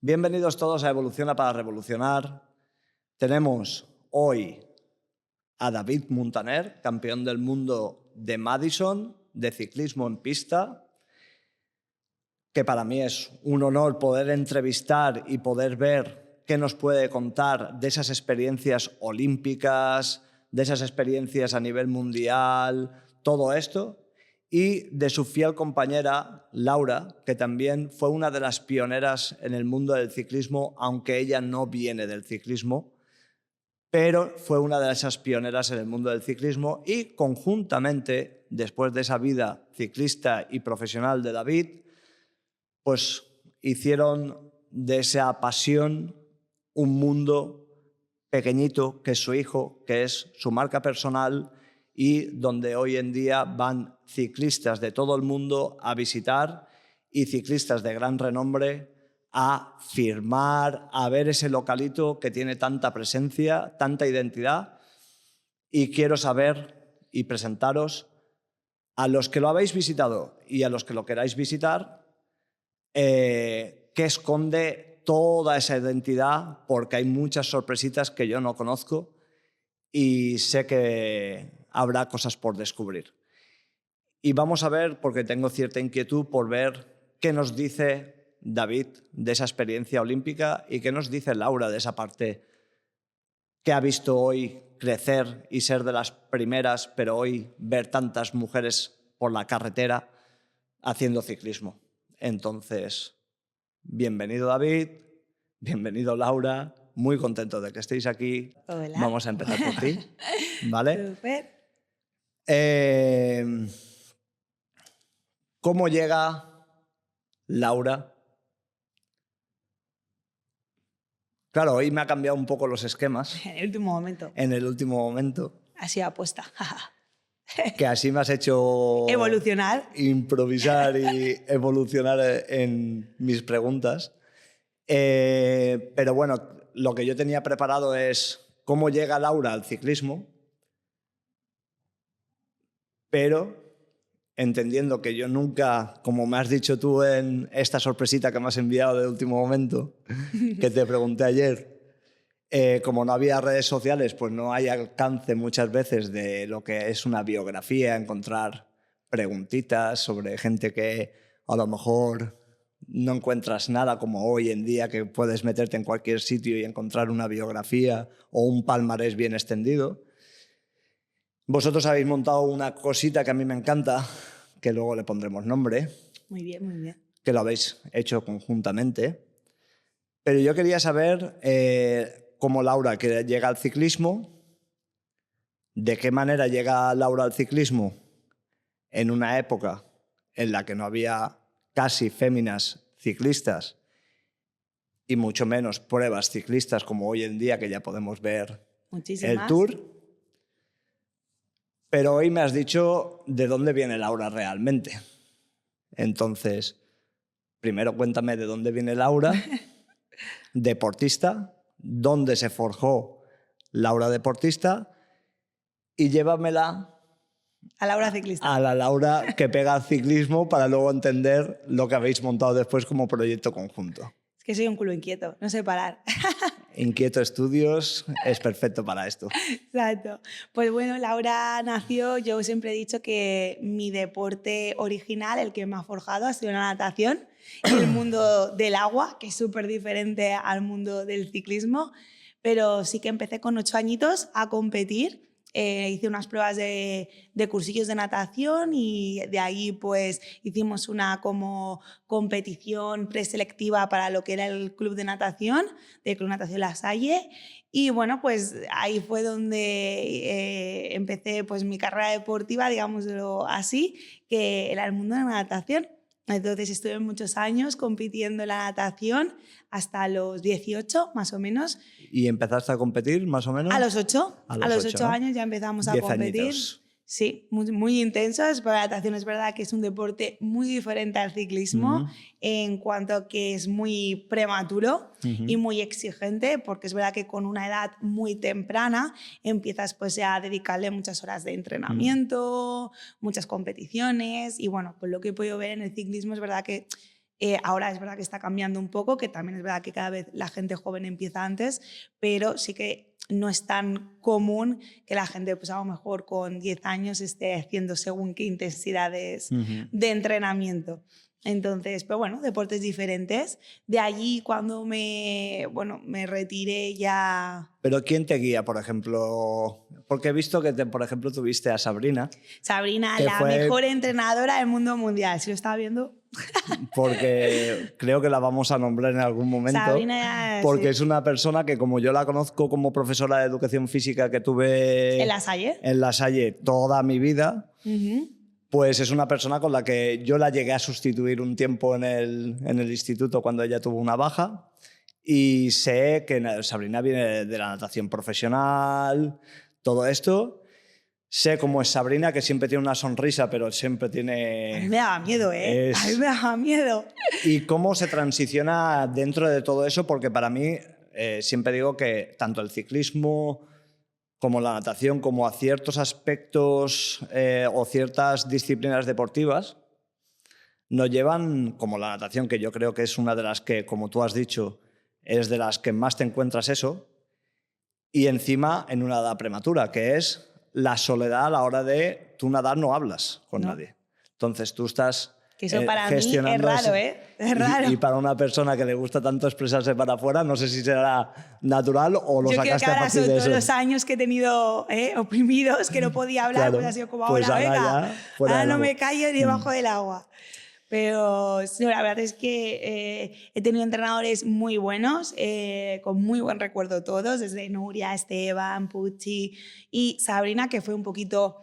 Bienvenidos todos a Evoluciona para Revolucionar. Tenemos hoy a David Muntaner, campeón del mundo de Madison, de ciclismo en pista, que para mí es un honor poder entrevistar y poder ver qué nos puede contar de esas experiencias olímpicas, de esas experiencias a nivel mundial, todo esto, y de su fiel compañera Laura, que también fue una de las pioneras en el mundo del ciclismo, aunque ella no viene del ciclismo, pero fue una de esas pioneras en el mundo del ciclismo y conjuntamente, después de esa vida ciclista y profesional de David, pues hicieron de esa pasión un mundo pequeñito, que es su hijo, que es su marca personal y donde hoy en día van ciclistas de todo el mundo a visitar y ciclistas de gran renombre a firmar, a ver ese localito que tiene tanta presencia, tanta identidad. Y quiero saber y presentaros a los que lo habéis visitado y a los que lo queráis visitar, qué esconde toda esa identidad, porque hay muchas sorpresitas que yo no conozco y sé que habrá cosas por descubrir. Y vamos a ver, porque tengo cierta inquietud por ver qué nos dice David de esa experiencia olímpica y qué nos dice Laura de esa parte que ha visto hoy crecer y ser de las primeras, pero hoy ver tantas mujeres por la carretera haciendo ciclismo. Entonces, bienvenido David, bienvenido Laura, muy contento de que estéis aquí. Hola. Vamos a empezar por ti, ¿vale? Súper. ¿Cómo llega Laura? Claro, hoy me ha cambiado un poco los esquemas En el último momento. en el último momento, Así apuesta. que así me has hecho Evolucionar. improvisar y evolucionar en mis preguntas. Pero bueno, lo que yo tenía preparado es cómo llega Laura al ciclismo, pero entendiendo que yo nunca, como me has dicho tú en esta sorpresita que me has enviado de último momento, que te pregunté ayer, como no había redes sociales, pues no hay alcance muchas veces de lo que es una biografía, encontrar preguntitas sobre gente que a lo mejor no encuentras nada como hoy en día, que puedes meterte en cualquier sitio y encontrar una biografía o un palmarés bien extendido. Vosotros habéis montado una cosita que a mí me encanta, que luego le pondremos nombre, Muy bien, muy bien. que lo habéis hecho conjuntamente. Pero yo quería saber cómo Laura, que llega al ciclismo, de qué manera llega Laura al ciclismo en una época en la que no había casi féminas ciclistas y mucho menos pruebas ciclistas como hoy en día, que ya podemos ver el Muchísimas. Tour. Pero hoy me has dicho de dónde viene Laura realmente. Entonces, primero cuéntame de dónde viene Laura, deportista, dónde se forjó Laura deportista, y llévamela A Laura ciclista. a la Laura que pega al ciclismo para luego entender lo que habéis montado después como proyecto conjunto. Es que soy un culo inquieto, no sé parar. Inquieto Estudios es perfecto para esto. Exacto. Pues bueno, Laura nació, yo siempre he dicho que mi deporte original, el que me ha forjado, ha sido la natación y el mundo del agua, que es súper diferente al mundo del ciclismo, pero sí que empecé con 8 añitos a competir. Hice unas pruebas de cursillos de natación y de ahí pues hicimos una como competición preselectiva para lo que era el club de natación, del Club Natación La Salle. Y bueno, pues ahí fue donde empecé pues mi carrera deportiva, digámoslo así, que era el mundo de la natación. Entonces estuve muchos años compitiendo en la natación hasta los 18 más o menos. ¿Y empezaste a competir más o menos? A los 8. A los los 8 ¿no? años ya empezamos a 10 competir. añitos. Sí, muy, muy intensos, pero la natación es verdad que es un deporte muy diferente al ciclismo en cuanto a que es muy prematuro y muy exigente, porque es verdad que con una edad muy temprana empiezas pues a dedicarle muchas horas de entrenamiento, muchas competiciones y bueno, pues lo que he podido ver en el ciclismo es verdad que Ahora es verdad que está cambiando un poco, que también es verdad que cada vez la gente joven empieza antes, pero sí que no es tan común que la gente, pues a lo mejor con 10 años esté haciendo según qué intensidades de entrenamiento. Entonces, pero bueno, deportes diferentes. De allí cuando me retiré ya... Pero ¿quién te guía, por ejemplo? Porque he visto que, por ejemplo, tuviste a Sabrina. Sabrina, que la mejor entrenadora del mundo mundial. Si lo estaba viendo... Porque creo que la vamos a nombrar en algún momento. Sabrina, porque sí. es una persona que, como yo la conozco como profesora de educación física que tuve En La Salle. en La Salle toda mi vida, pues es una persona con la que yo la llegué a sustituir un tiempo en el instituto cuando ella tuvo una baja. Y sé que Sabrina viene de la natación profesional, todo esto. Sé cómo es Sabrina, que siempre tiene una sonrisa, pero siempre tiene... A mí me daba miedo, ¿eh? A mí me daba miedo. Y cómo se transiciona dentro de todo eso, porque para mí siempre digo que tanto el ciclismo como la natación, como a ciertos aspectos o ciertas disciplinas deportivas, nos llevan, como la natación, que yo creo que es una de las que, como tú has dicho, es de las que más te encuentras eso, y encima en una edad prematura, que es la soledad a la hora de tú nadar, no hablas con nadie. Entonces tú estás que eso para mí es raro, ¿eh? Es raro. Y para una persona que le gusta tanto expresarse para afuera, no sé si será natural o lo sacaste a partir de eso. Yo creo que ahora son todos los años que he tenido oprimidos, que no podía hablar, claro, pues ha sido como pues ahora, venga, ahora no me callo ni debajo del agua. Pero no, la verdad es que he tenido entrenadores muy buenos, con muy buen recuerdo todos, desde Nuria, Esteban, Pucci y Sabrina, que fue un poquito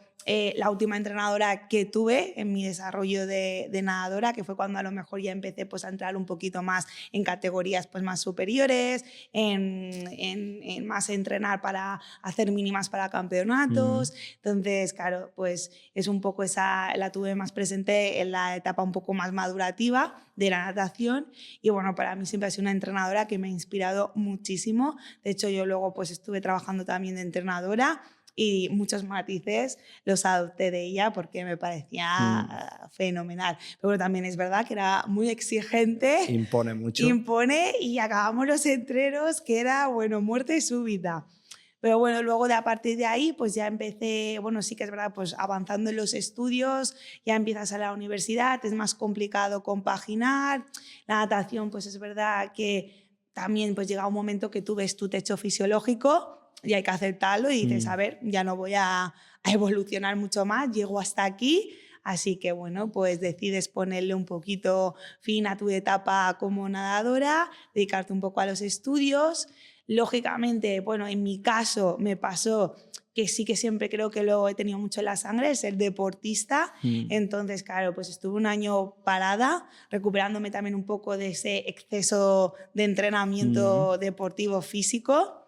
la última entrenadora que tuve en mi desarrollo de nadadora, que fue cuando a lo mejor ya empecé pues, a entrar un poquito más en categorías pues, más superiores, en más entrenar para hacer mínimas para campeonatos. Entonces, claro, pues es un poco esa, la tuve más presente en la etapa un poco más madurativa de la natación y bueno, para mí siempre ha sido una entrenadora que me ha inspirado muchísimo. De hecho, yo luego pues estuve trabajando también de entrenadora y muchos matices los adopté de ella porque me parecía fenomenal. Pero bueno, también es verdad que era muy exigente. Impone mucho. Impone y acabamos los entrenos que era, bueno, muerte súbita. Pero bueno, luego a partir de ahí pues ya empecé, bueno, sí que es verdad, pues avanzando en los estudios, ya empiezas a la universidad, es más complicado compaginar. La natación pues es verdad que también pues llega un momento que tú ves tu techo fisiológico y hay que aceptarlo y dices, a ver, ya no voy a evolucionar mucho más, llego hasta aquí, así que bueno, pues decides ponerle un poquito fin a tu etapa como nadadora, dedicarte un poco a los estudios. Lógicamente, bueno, en mi caso me pasó que sí que siempre creo que lo he tenido mucho en la sangre, ser deportista. Entonces, claro, pues estuve un año parada, recuperándome también un poco de ese exceso de entrenamiento deportivo físico.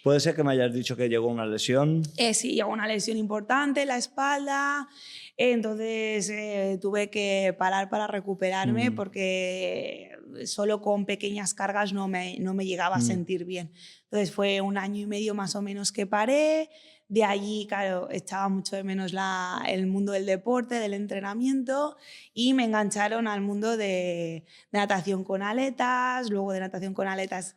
¿Puede ser que me hayas dicho que llegó una lesión? Sí, llegó una lesión importante en la espalda, entonces tuve que parar para recuperarme porque solo con pequeñas cargas no me llegaba a sentir bien. Entonces fue 1 año y medio más o menos que paré. De allí, claro, echaba mucho de menos el mundo del deporte, del entrenamiento y me engancharon al mundo de natación con aletas, luego de natación con aletas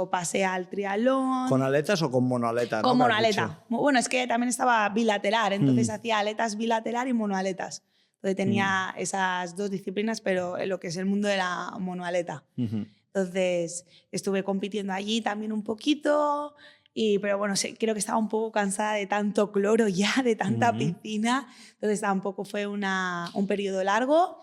pasé al triatlón. ¿Con aletas o con monoaleta? Con monoaleta. Bueno, es que también estaba bilateral, entonces hacía aletas bilateral y monoaletas. Entonces tenía esas dos disciplinas, pero en lo que es el mundo de la monoaleta. Entonces estuve compitiendo allí también un poquito, pero bueno, creo que estaba un poco cansada de tanto cloro ya, de tanta piscina, entonces tampoco fue un periodo largo.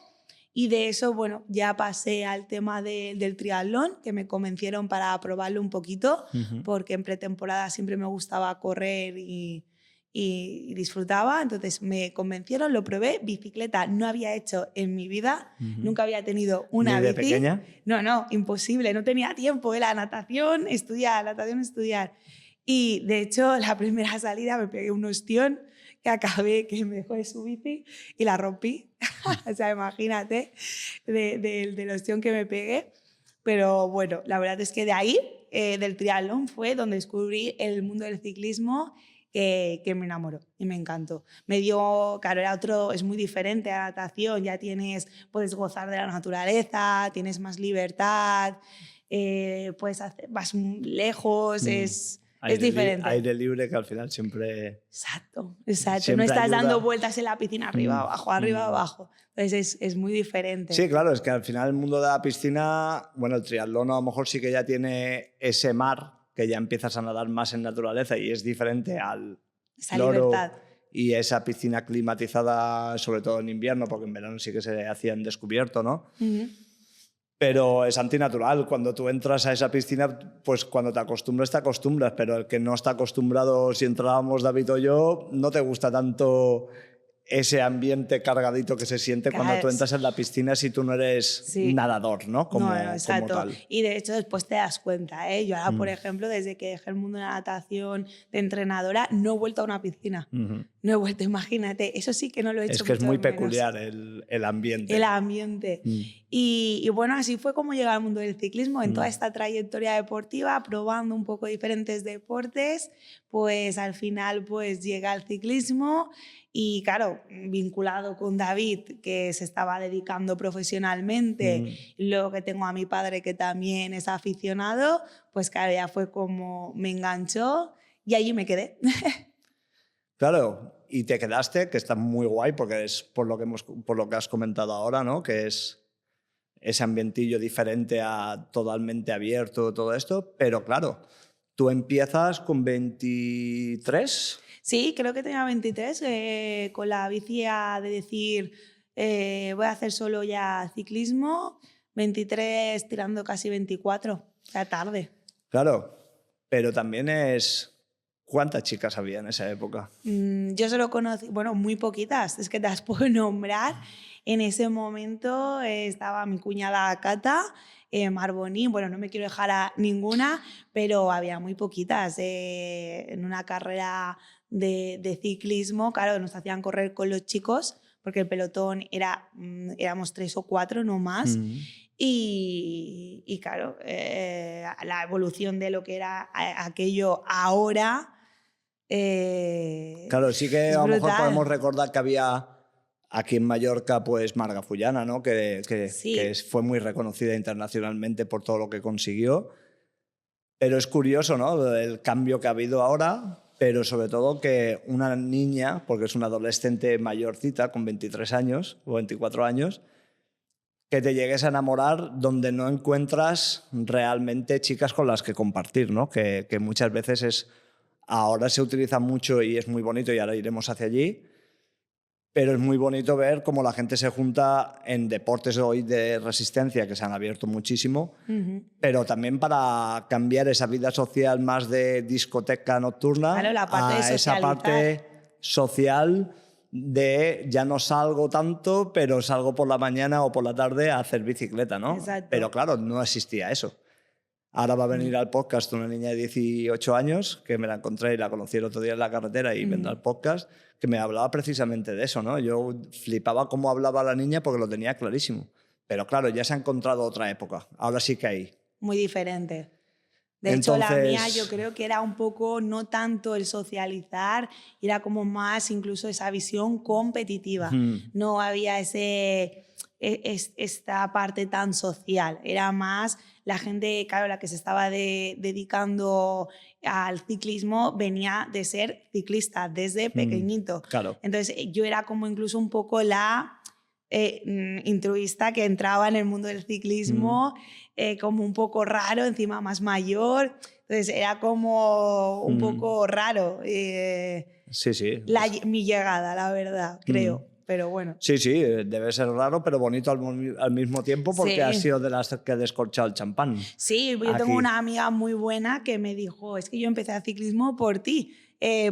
Y de eso, bueno, ya pasé al tema del triatlón, que me convencieron para probarlo un poquito, porque en pretemporada siempre me gustaba correr y disfrutaba. Entonces me convencieron, lo probé. Bicicleta no había hecho en mi vida, nunca había tenido una ¿Ni de bici. pequeña? No, imposible, no tenía tiempo. La natación, estudiar. Y de hecho, la primera salida me pegué un ostión que acabé, que me dejó de su bici y la rompí. O sea, imagínate del ostión que me pegué. Pero bueno, la verdad es que de ahí, del triatlón, fue donde descubrí el mundo del ciclismo que me enamoró y me encantó. Me dio, claro, es muy diferente a la natación, ya puedes gozar de la naturaleza, tienes más libertad, vas lejos, es diferente. Aire libre que al final siempre... Exacto, exacto. Siempre No estás ayuda. dando vueltas en la piscina arriba, abajo, arriba, abajo. Entonces es muy diferente. Sí, claro, es que al final el mundo de la piscina, bueno, el triatlón a lo mejor sí que ya tiene ese mar, que ya empiezas a nadar más en naturaleza y es diferente al Esa cloro libertad. y esa piscina climatizada, sobre todo en invierno, porque en verano sí que se hacía en descubierto, ¿no? Pero es antinatural. Cuando tú entras a esa piscina, pues cuando te acostumbras, pero el que no está acostumbrado, si entrábamos David o yo, no te gusta tanto ese ambiente cargadito que se siente cuando tú entras en la piscina si tú no eres nadador, ¿no? Como exacto. tal. Y de hecho después te das cuenta, ¿eh? Yo ahora, por ejemplo, desde que dejé el mundo de la natación de entrenadora, no he vuelto a una piscina. No he vuelto, imagínate. Eso sí que no lo he hecho. Es que es muy peculiar el ambiente. El ambiente. Y bueno, así fue como llegué al mundo del ciclismo. En toda esta trayectoria deportiva, probando un poco diferentes deportes, pues al final pues llegué al ciclismo. Y claro, vinculado con David, que se estaba dedicando profesionalmente, luego que tengo a mi padre que también es aficionado, pues claro, ya fue como me enganchó y allí me quedé. Claro, y te quedaste, que está muy guay, porque es por lo que has comentado ahora, ¿no? Que es ese ambientillo diferente a totalmente abierto, todo esto, pero claro, tú empiezas con 23... Sí, creo que tenía 23, con la bici de decir voy a hacer solo ya ciclismo, 23 tirando casi 24, ya tarde. Claro, pero también es... ¿Cuántas chicas había en esa época? Yo solo conocí, bueno, muy poquitas, es que te las puedo nombrar. En ese momento estaba mi cuñada Cata, Marboní, bueno, no me quiero dejar a ninguna, pero había muy poquitas. En una carrera de ciclismo, claro, nos hacían correr con los chicos, porque el pelotón éramos 3 o 4, no más. Y claro, la evolución de lo que era aquello ahora... claro, sí que a lo mejor brutal. podemos recordar que había aquí en Mallorca, pues Marga Fullana, ¿no? Que fue muy reconocida internacionalmente por todo lo que consiguió. Pero es curioso, ¿no? El cambio que ha habido ahora, pero sobre todo que una niña, porque es una adolescente mayorcita con 23 años o 24 años, que te llegues a enamorar donde no encuentras realmente chicas con las que compartir, ¿no? Que muchas veces ahora se utiliza mucho y es muy bonito y ahora iremos hacia allí, pero es muy bonito ver cómo la gente se junta en deportes hoy de resistencia que se han abierto muchísimo, pero también para cambiar esa vida social más de discoteca nocturna claro, la parte a de esa parte social de ya no salgo tanto, pero salgo por la mañana o por la tarde a hacer bicicleta, ¿no? Exacto. Pero claro, no existía eso. Ahora va a venir al podcast una niña de 18 años, que me la encontré y la conocí el otro día en la carretera y vendrá al podcast, que me hablaba precisamente de eso, ¿no? Yo flipaba cómo hablaba la niña porque lo tenía clarísimo. Pero claro, ya se ha encontrado otra época. Ahora sí que hay. Muy diferente. De hecho, la mía yo creo que era un poco, no tanto el socializar, era como más incluso esa visión competitiva. No había esta parte tan social. Era más la gente, claro, la que se estaba dedicando al ciclismo venía de ser ciclista desde pequeñito. Claro. Entonces yo era como incluso un poco la intruista que entraba en el mundo del ciclismo como un poco raro, encima más mayor. Entonces era como un poco raro sí. mi llegada, la verdad, creo. Pero bueno. Sí, debe ser raro, pero bonito al mismo tiempo porque has sido de las que ha descorchado el champán. Sí, yo tengo una amiga muy buena que me dijo, es que yo empecé a ciclismo por ti.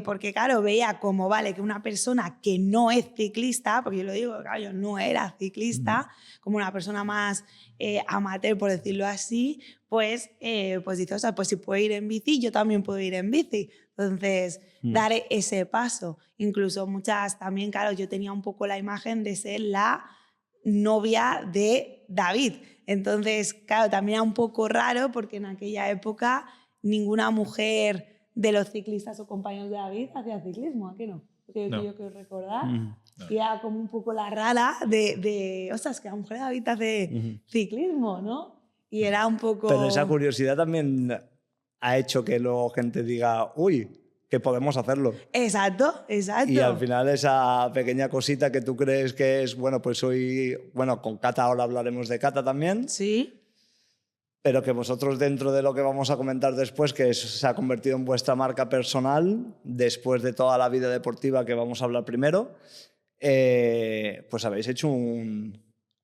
Porque claro, veía como, vale, que una persona que no es ciclista, porque yo lo digo, claro, yo no era ciclista, como una persona más amateur, por decirlo así, pues dice, o sea, pues si puedo ir en bici, yo también puedo ir en bici. Entonces, dar ese paso. Incluso muchas también, claro, yo tenía un poco la imagen de ser la novia de David. Entonces, claro, también era un poco raro porque en aquella época ninguna mujer de los ciclistas o compañeros de David hacía ciclismo, ¿a qué no? Porque No. yo quiero recordar. No. Y era como un poco la rara ostras, que la mujer de David hace ciclismo, ¿no? Y era un poco... Pero esa curiosidad también ha hecho que luego gente diga, uy, que podemos hacerlo. Exacto, exacto. Y al final esa pequeña cosita que tú crees que es, bueno, pues hoy, bueno, con Cata ahora hablaremos de Cata también, Sí. pero que vosotros dentro de lo que vamos a comentar después, que se ha convertido en vuestra marca personal, después de toda la vida deportiva que vamos a hablar primero, pues habéis hecho un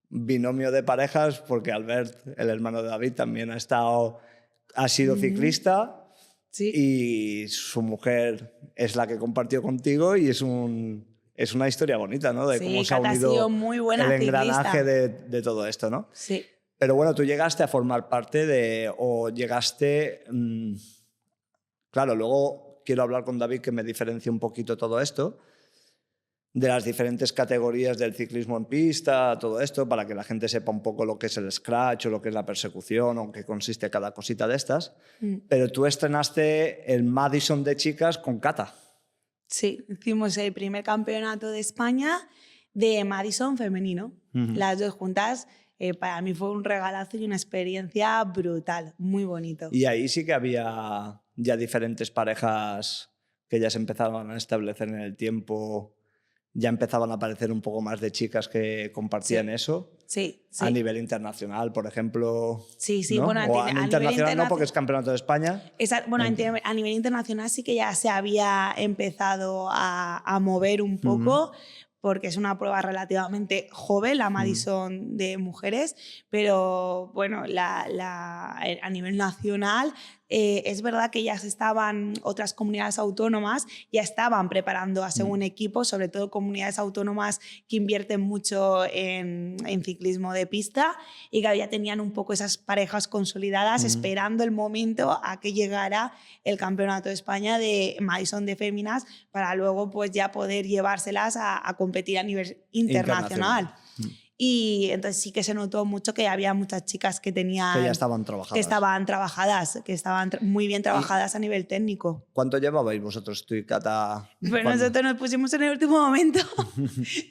binomio de parejas, porque Albert, el hermano de David, también ha sido ciclista. Sí. Y su mujer es la que compartió contigo y es una historia bonita, ¿no? De Sí, cómo se ha Cata ha unido sido muy buena el engranaje ciclista. de todo esto, ¿no? Sí. Pero bueno, tú llegaste a formar parte o llegaste... claro, luego quiero hablar con David que me diferencie un poquito todo esto, de las diferentes categorías del ciclismo en pista, todo esto, para que la gente sepa un poco lo que es el scratch o lo que es la persecución o en qué consiste cada cosita de estas. Pero tú estrenaste el Madison de chicas con Cata. Sí, hicimos el primer campeonato de España de Madison femenino. Las dos juntas, para mí fue un regalazo y una experiencia brutal, muy bonito. Y ahí sí que había ya diferentes parejas que ya se empezaban a establecer en el tiempo. Ya empezaban a aparecer un poco más de chicas que compartían eso. Sí, sí. A nivel internacional, por ejemplo. Sí, sí. ¿no? Bueno, O a nivel internacional no, porque es campeonato de España. Bueno, a nivel internacional sí que ya se había empezado a mover un poco, porque es una prueba relativamente joven, la Madison de mujeres, pero bueno, a nivel nacional es verdad que ya otras comunidades autónomas ya estaban preparando a según equipos, sobre todo comunidades autónomas que invierten mucho en ciclismo de pista y que ya tenían un poco esas parejas consolidadas esperando el momento a que llegara el Campeonato de España de Madison de féminas para luego pues ya poder llevárselas a competir a nivel internacional. Y entonces sí que se notó mucho que había muchas chicas que tenían... Que ya estaban trabajadas. Que estaban muy bien trabajadas a nivel técnico. ¿Cuánto llevabais vosotros, tú y Cata? Pues nosotros nos pusimos en el último momento.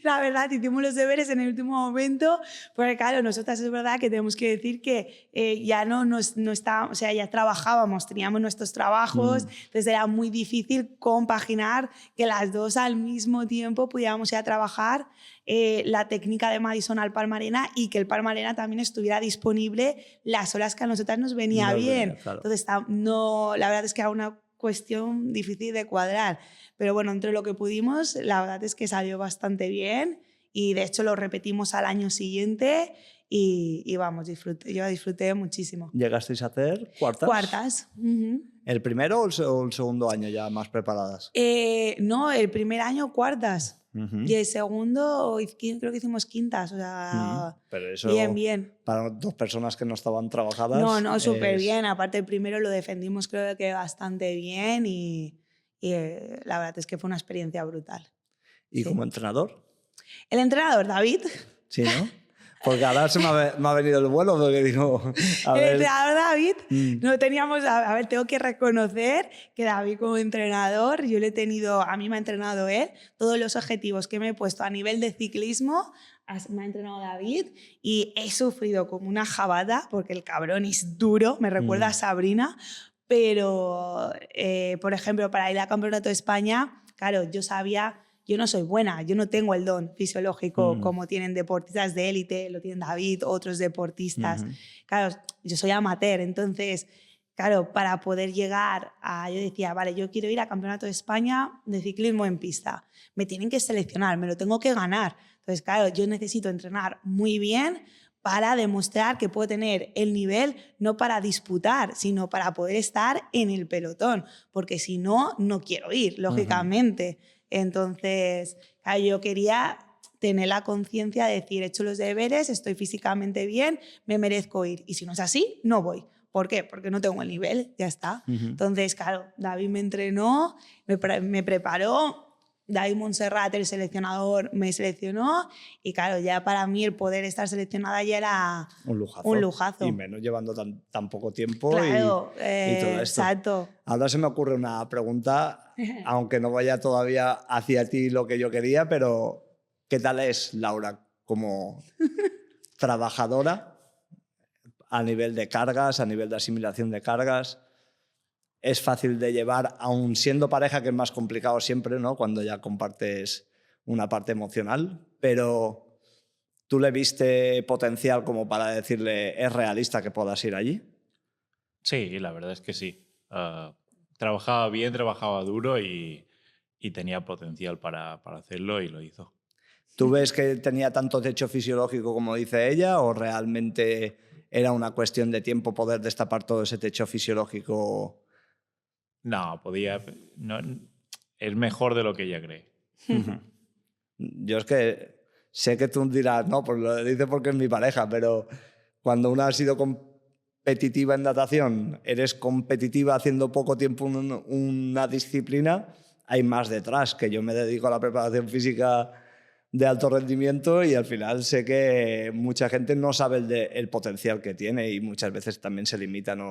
La verdad, hicimos los deberes en el último momento. Porque claro, nosotras es verdad que tenemos que decir que ya no estábamos, o sea, ya trabajábamos, teníamos nuestros trabajos, entonces era muy difícil compaginar que las dos al mismo tiempo pudiéramos ir a trabajar la técnica de Madison al Palma-Arena y que el Palma-Arena también estuviera disponible las horas que a nosotras nos venía bien. Claro. Entonces, la verdad es que era una cuestión difícil de cuadrar. Pero bueno, entre lo que pudimos, la verdad es que salió bastante bien y de hecho lo repetimos al año siguiente y vamos, yo disfruté muchísimo. ¿Llegasteis a hacer cuartas? Cuartas. ¿El primero o el segundo año ya más preparadas? No, el primer año cuartas. Y el segundo creo que hicimos quintas, o sea, pero eso, bien. Para dos personas que no estaban trabajadas... No, súper bien. Aparte el primero lo defendimos creo que bastante bien y la verdad es que fue una experiencia brutal. ¿Y como entrenador? El entrenador, David. Sí, ¿no? Porque ahora se me ha venido el vuelo porque digo... El entrenador David, no teníamos... A ver, tengo que reconocer que David como entrenador, a mí me ha entrenado él, todos los objetivos que me he puesto a nivel de ciclismo, me ha entrenado David y he sufrido como una jabata porque el cabrón es duro, me recuerda a Sabrina, pero, por ejemplo, para ir al Campeonato de España, claro, yo no soy buena, yo no tengo el don fisiológico como tienen deportistas de élite, lo tienen David, otros deportistas. Claro, yo soy amateur, entonces, claro, para poder llegar yo decía, vale, yo quiero ir al Campeonato de España de ciclismo en pista. Me tienen que seleccionar, me lo tengo que ganar. Entonces, claro, yo necesito entrenar muy bien para demostrar que puedo tener el nivel no para disputar, sino para poder estar en el pelotón, porque si no, no quiero ir, lógicamente. Entonces, claro, yo quería tener la conciencia de decir, he hecho los deberes, estoy físicamente bien, me merezco ir. Y si no es así, no voy. ¿Por qué? Porque no tengo el nivel, ya está. Entonces, claro, David me entrenó, me preparó, David Montserrat, el seleccionador, me seleccionó y claro, ya para mí el poder estar seleccionada ya era un lujazo. un lujazo. Y menos llevando tan poco tiempo Claro, y todo esto. exacto. Ahora se me ocurre una pregunta, aunque no vaya todavía hacia ti lo que yo quería, pero ¿qué tal es Laura como trabajadora a nivel de cargas, a nivel de asimilación de cargas? Es fácil de llevar, aun siendo pareja, que es más complicado siempre, ¿no? Cuando ya compartes una parte emocional, pero ¿tú le viste potencial como para decirle es realista que puedas ir allí? Sí, la verdad es que sí. Trabajaba bien, trabajaba duro y tenía potencial para hacerlo y lo hizo. ¿Tú ves que tenía tanto techo fisiológico como dice ella o realmente era una cuestión de tiempo poder destapar todo ese techo fisiológico? No, no, es mejor de lo que ella cree. Yo es que sé que tú dirás, no, pues lo dice porque es mi pareja, pero cuando una ha sido competitiva en natación, eres competitiva haciendo poco tiempo una disciplina, hay más detrás, que yo me dedico a la preparación física de alto rendimiento y al final sé que mucha gente no sabe el potencial que tiene y muchas veces también se limitan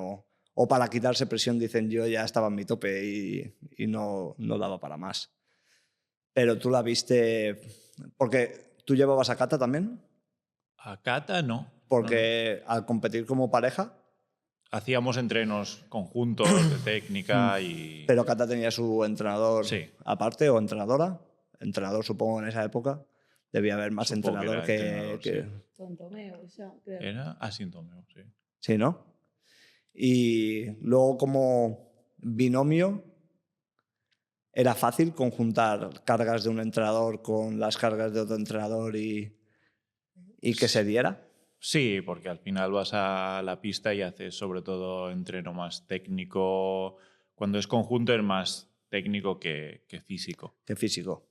o para quitarse presión dicen yo ya estaba en mi tope y no daba para más. Pero tú la viste... Porque tú llevabas a Cata también. A Cata no. Porque al competir como pareja... Hacíamos entrenos conjuntos de técnica y... Pero Cata tenía su entrenador Sí. aparte o entrenadora. Entrenador supongo en esa época. Debía haber más Supongo entrenador que era entrenador, sí. Tontomeo, creo. Era asintomeo, sí. Sí, ¿no? Y luego como binomio, ¿era fácil conjuntar cargas de un entrenador con las cargas de otro entrenador y que se diera? Sí, porque al final vas a la pista y haces sobre todo entreno más técnico. Cuando es conjunto es más técnico que físico. Que físico.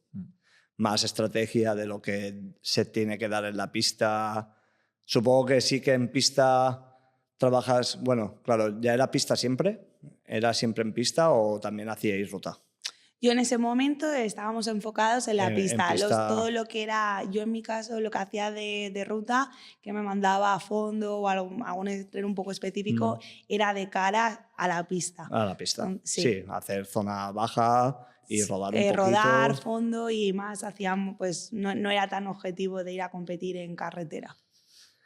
Más estrategia de lo que se tiene que dar en la pista. Supongo que sí que en pista trabajas... Bueno, claro, ¿ya era pista siempre? ¿Era siempre en pista o también hacíais ruta? Yo en ese momento estábamos enfocados en la pista. En pista... Todo lo que era, yo en mi caso, lo que hacía de ruta, que me mandaba a fondo o algún entreno un poco específico, era de cara a la pista. A la pista. Sí, sí, hacer zona baja y rodar un poquito. Rodar, fondo y más hacíamos, pues no era tan objetivo de ir a competir en carretera.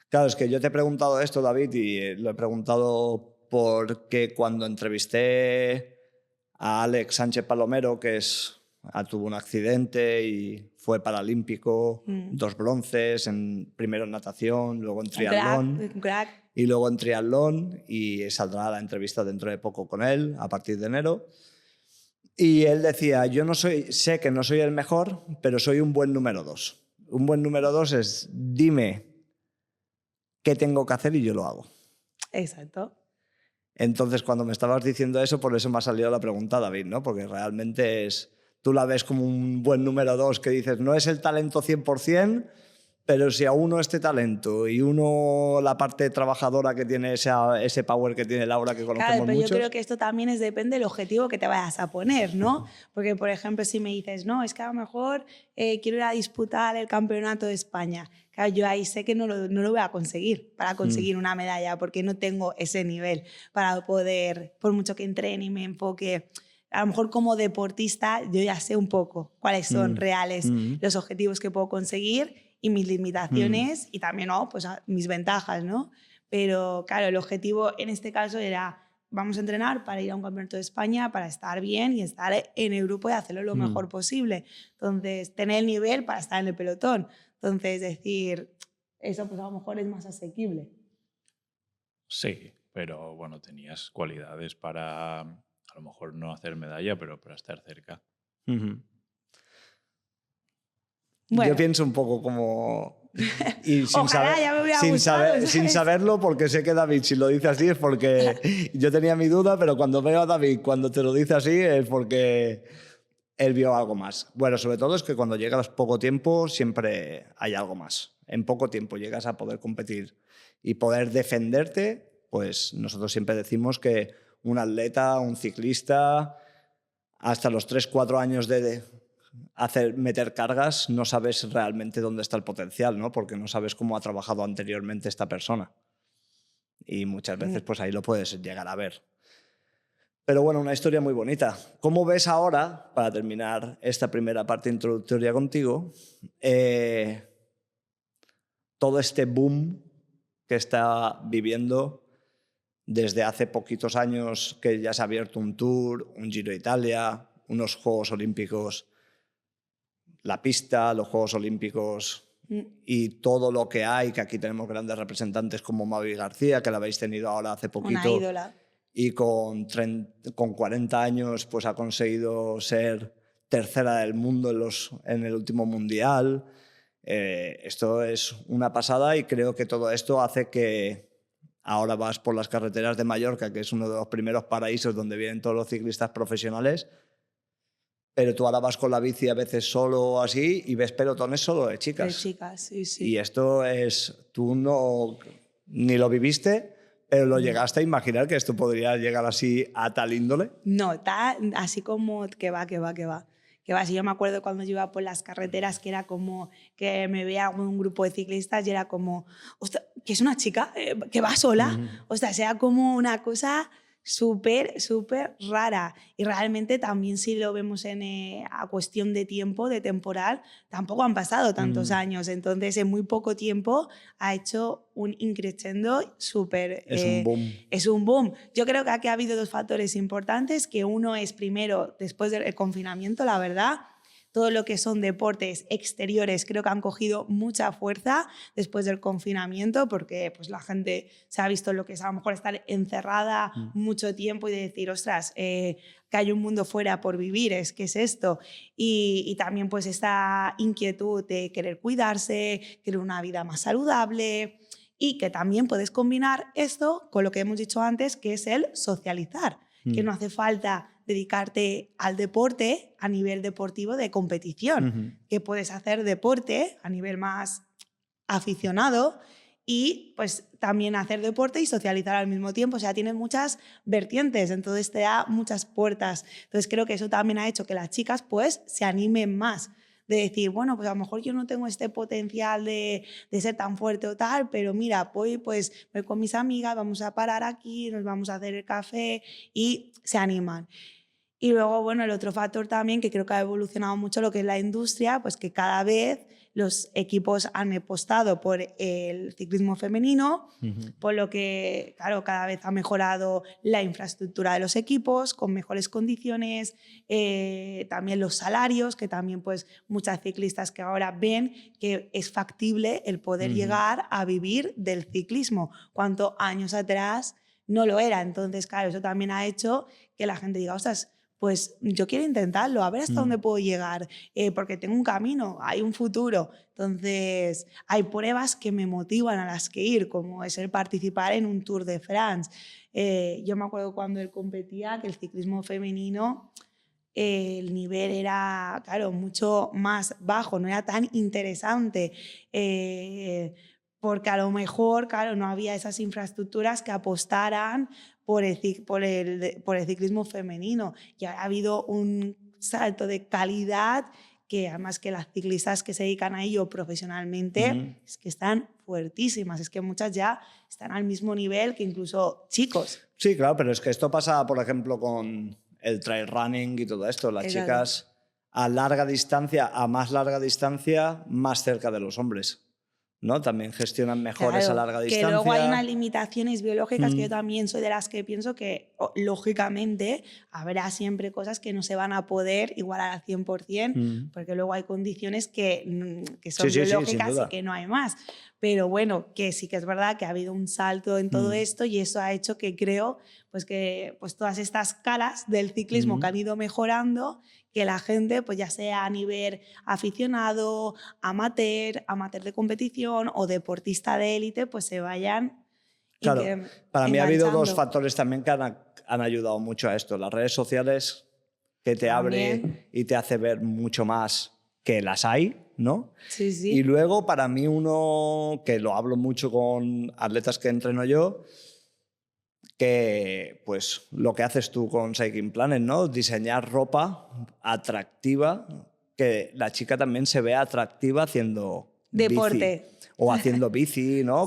Claro, es que yo te he preguntado esto, David, y lo he preguntado porque cuando entrevisté a Alex Sánchez Palomero, que tuvo un accidente y fue paralímpico, 2 bronces, primero en natación, luego en triatlón. Crack. Y luego en triatlón, y saldrá la entrevista dentro de poco con él, a partir de enero. Y él decía, sé que no soy el mejor, pero soy un buen número 2. Un buen número 2 es, dime qué tengo que hacer y yo lo hago. Exacto. Entonces, cuando me estabas diciendo eso, por eso me ha salido la pregunta, David, ¿no? Porque realmente tú la ves como un buen número 2 que dices, no es el talento 100%, pero si a uno este talento y uno la parte trabajadora que tiene ese power que tiene Laura, que conocemos claro, pero muchos... yo creo que esto también depende del objetivo que te vayas a poner, ¿no? Porque, por ejemplo, si me dices, no, es que a lo mejor quiero ir a disputar el campeonato de España. Claro, yo ahí sé que no lo voy a conseguir para conseguir una medalla, porque no tengo ese nivel para poder, por mucho que entrene y me enfoque... A lo mejor como deportista yo ya sé un poco cuáles son reales los objetivos que puedo conseguir y mis limitaciones y también pues, mis ventajas, ¿no? Pero claro, el objetivo en este caso era vamos a entrenar para ir a un campeonato de España, para estar bien y estar en el grupo y hacerlo lo mejor posible. Entonces, tener el nivel para estar en el pelotón. Entonces, decir, eso pues a lo mejor es más asequible. Sí, pero bueno, tenías cualidades para a lo mejor no hacer medalla, pero para estar cerca. Bueno. Yo pienso un poco como... Y Ojalá, ya me hubiera gustado, sin saberlo, porque sé que David, si lo dice así, es porque yo tenía mi duda, pero cuando veo a David, cuando te lo dice así, es porque él vio algo más. Bueno, sobre todo es que cuando llegas poco tiempo, siempre hay algo más. En poco tiempo llegas a poder competir y poder defenderte, pues nosotros siempre decimos que un atleta, un ciclista, hasta los 3-4 años meter cargas, no sabes realmente dónde está el potencial, ¿no? Porque no sabes cómo ha trabajado anteriormente esta persona. Y muchas veces pues ahí lo puedes llegar a ver. Pero bueno, una historia muy bonita. ¿Cómo ves ahora, para terminar esta primera parte introductoria contigo, todo este boom que está viviendo desde hace poquitos años, que ya se ha abierto un Tour, un Giro de Italia, unos Juegos Olímpicos, la pista, los Juegos Olímpicos y todo lo que hay, que aquí tenemos grandes representantes como Mavi García, que la habéis tenido ahora hace poquito. Una ídola. Y con 40 años pues ha conseguido ser tercera del mundo en el último mundial. Esto es una pasada y creo que todo esto hace que ahora vas por las carreteras de Mallorca, que es uno de los primeros paraísos donde vienen todos los ciclistas profesionales, pero tú ahora vas con la bici a veces solo o así y ves pelotones solo de chicas. De chicas, sí, sí. Y esto es, tú no, ni lo viviste, pero lo llegaste a imaginar que esto podría llegar así a tal índole. No, está así como que va. Si yo me acuerdo cuando yo iba por las carreteras, que era como que me veía un grupo de ciclistas y era como, ostras, que es una chica que va sola. O sea, sea como una cosa súper, súper rara. Y realmente también si lo vemos a cuestión de tiempo, de temporal, tampoco han pasado tantos años. Entonces, en muy poco tiempo ha hecho un increciendo súper... Es un boom. Es un boom. Yo creo que aquí ha habido dos factores importantes, que uno es primero, después del confinamiento, la verdad, todo lo que son deportes exteriores creo que han cogido mucha fuerza después del confinamiento, porque pues, la gente se ha visto lo que es a lo mejor estar encerrada mucho tiempo y decir, ostras, que hay un mundo fuera por vivir, ¿qué es esto? Y también pues esta inquietud de querer cuidarse, querer una vida más saludable, y que también puedes combinar esto con lo que hemos dicho antes, que es el socializar, que no hace falta dedicarte al deporte a nivel deportivo de competición, que puedes hacer deporte a nivel más aficionado y pues también hacer deporte y socializar al mismo tiempo. O sea, tiene muchas vertientes, entonces te da muchas puertas. Entonces creo que eso también ha hecho que las chicas pues se animen más, de decir, bueno, pues a lo mejor yo no tengo este potencial de ser tan fuerte o tal, pero mira, voy con mis amigas, vamos a parar aquí, nos vamos a hacer el café y se animan. Y luego, bueno, el otro factor también que creo que ha evolucionado mucho lo que es la industria, pues que cada vez los equipos han apostado por el ciclismo femenino, por lo que, claro, cada vez ha mejorado la infraestructura de los equipos con mejores condiciones, también los salarios, que también pues muchas ciclistas que ahora ven que es factible el poder llegar a vivir del ciclismo, cuanto años atrás no lo era. Entonces, claro, eso también ha hecho que la gente diga, ostras, pues yo quiero intentarlo, a ver hasta dónde puedo llegar, porque tengo un camino, hay un futuro. Entonces, hay pruebas que me motivan a las que ir, como es el participar en un Tour de France. Yo me acuerdo cuando él competía que el ciclismo femenino, el nivel era, claro, mucho más bajo, no era tan interesante. Porque a lo mejor, claro, no había esas infraestructuras que apostaran por el ciclismo femenino. Y ha habido un salto de calidad que además que las ciclistas que se dedican a ello profesionalmente es que están fuertísimas, es que muchas ya están al mismo nivel que incluso chicos. Sí, claro, pero es que esto pasa, por ejemplo, con el trail running y todo esto. Las chicas a larga distancia, a más larga distancia, más cerca de los hombres, ¿no? También gestionan mejor esa larga distancia. Que luego hay unas limitaciones biológicas que yo también soy de las que pienso que, lógicamente, habrá siempre cosas que no se van a poder igualar al 100%, porque luego hay condiciones que son biológicas y que no hay más. Pero bueno, que sí que es verdad que ha habido un salto en todo esto y eso ha hecho que creo que todas estas caras del ciclismo que han ido mejorando, que la gente, pues ya sea a nivel aficionado, amateur de competición o deportista de élite, pues se vayan. Claro, para mí ha habido dos factores también que han ayudado mucho a esto. Las redes sociales, que te abre y te hace ver mucho más que las hay, ¿no? Sí, sí. Y luego, para mí, uno que lo hablo mucho con atletas que entreno yo, que pues lo que haces tú con Cycling Planet, ¿no? Diseñar ropa atractiva que la chica también se vea atractiva haciendo Deporte. bici. O haciendo bici, ¿no?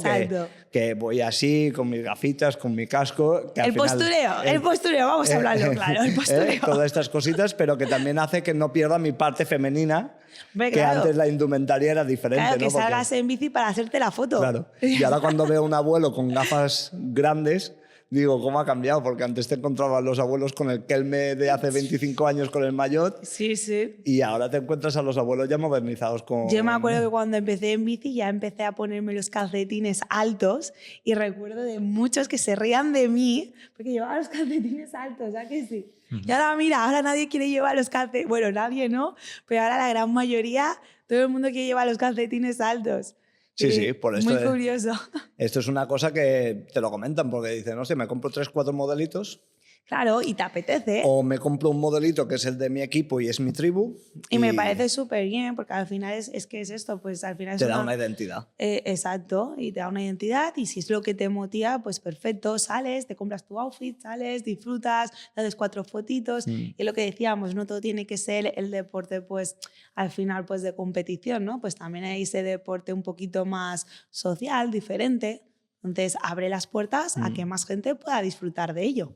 Que voy así, con mis gafitas, con mi casco. Que al final, el postureo, vamos a hablarlo claro, el postureo. Todas estas cositas, pero que también hace que no pierda mi parte femenina, Hombre, que claro. antes la indumentaria era diferente. Claro, que ¿no? salgas en bici para hacerte la foto. Claro. Y ahora cuando veo a un abuelo con gafas grandes, digo, ¿cómo ha cambiado? Porque antes te encontrabas los abuelos con el kelme de hace 25 años con el maillot. Sí, sí. Y ahora te encuentras a los abuelos ya modernizados con... Yo me acuerdo que cuando empecé en bici ya empecé a ponerme los calcetines altos y recuerdo de muchos que se rían de mí porque llevaba los calcetines altos, ¿sabes que sí? Y ahora mira, ahora nadie quiere llevar los calcetines, bueno, nadie no, pero ahora la gran mayoría, todo el mundo quiere llevar los calcetines altos. Sí, sí, por esto. Muy curioso. Esto es una cosa que te lo comentan porque dicen, no sé, me compro 3, 4 modelitos. Claro, y te apetece. O me compro un modelito que es el de mi equipo y es mi tribu. Y me parece súper bien, porque al final es que es esto, pues al final te da una identidad. Exacto, y te da una identidad y si es lo que te motiva, pues perfecto, sales, te compras tu outfit, sales, disfrutas, te haces 4 fotitos y lo que decíamos, no todo tiene que ser el deporte, pues al final pues de competición, ¿no? Pues también hay ese deporte un poquito más social, diferente, entonces abre las puertas a que más gente pueda disfrutar de ello.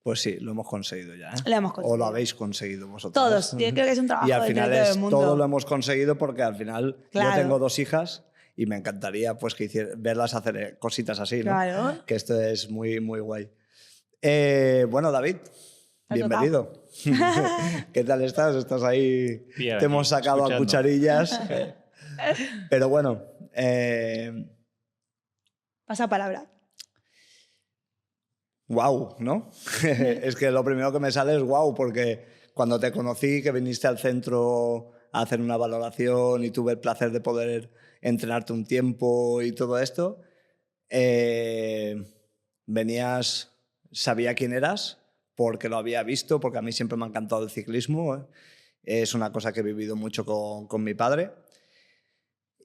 Pues sí, lo hemos conseguido ya. Lo hemos conseguido. O lo habéis conseguido vosotros. Todos. Yo creo que es un trabajo y al de final todo el mundo. todo lo hemos conseguido porque al final claro. yo tengo 2 hijas y me encantaría pues, verlas hacer cositas así. ¿no? Claro. Que esto es muy, muy guay. Bueno, David, bienvenido. ¿Qué tal estás? Estás ahí. Bien, te hemos sacado escuchando. a cucharillas. Pero bueno. Pasa palabra. Wow, ¿no? Es que lo primero que me sale es wow, porque cuando te conocí, que viniste al centro a hacer una valoración y tuve el placer de poder entrenarte un tiempo y todo esto, venías, sabía quién eras, porque lo había visto, porque a mí siempre me ha encantado el ciclismo. Es una cosa que he vivido mucho con mi padre.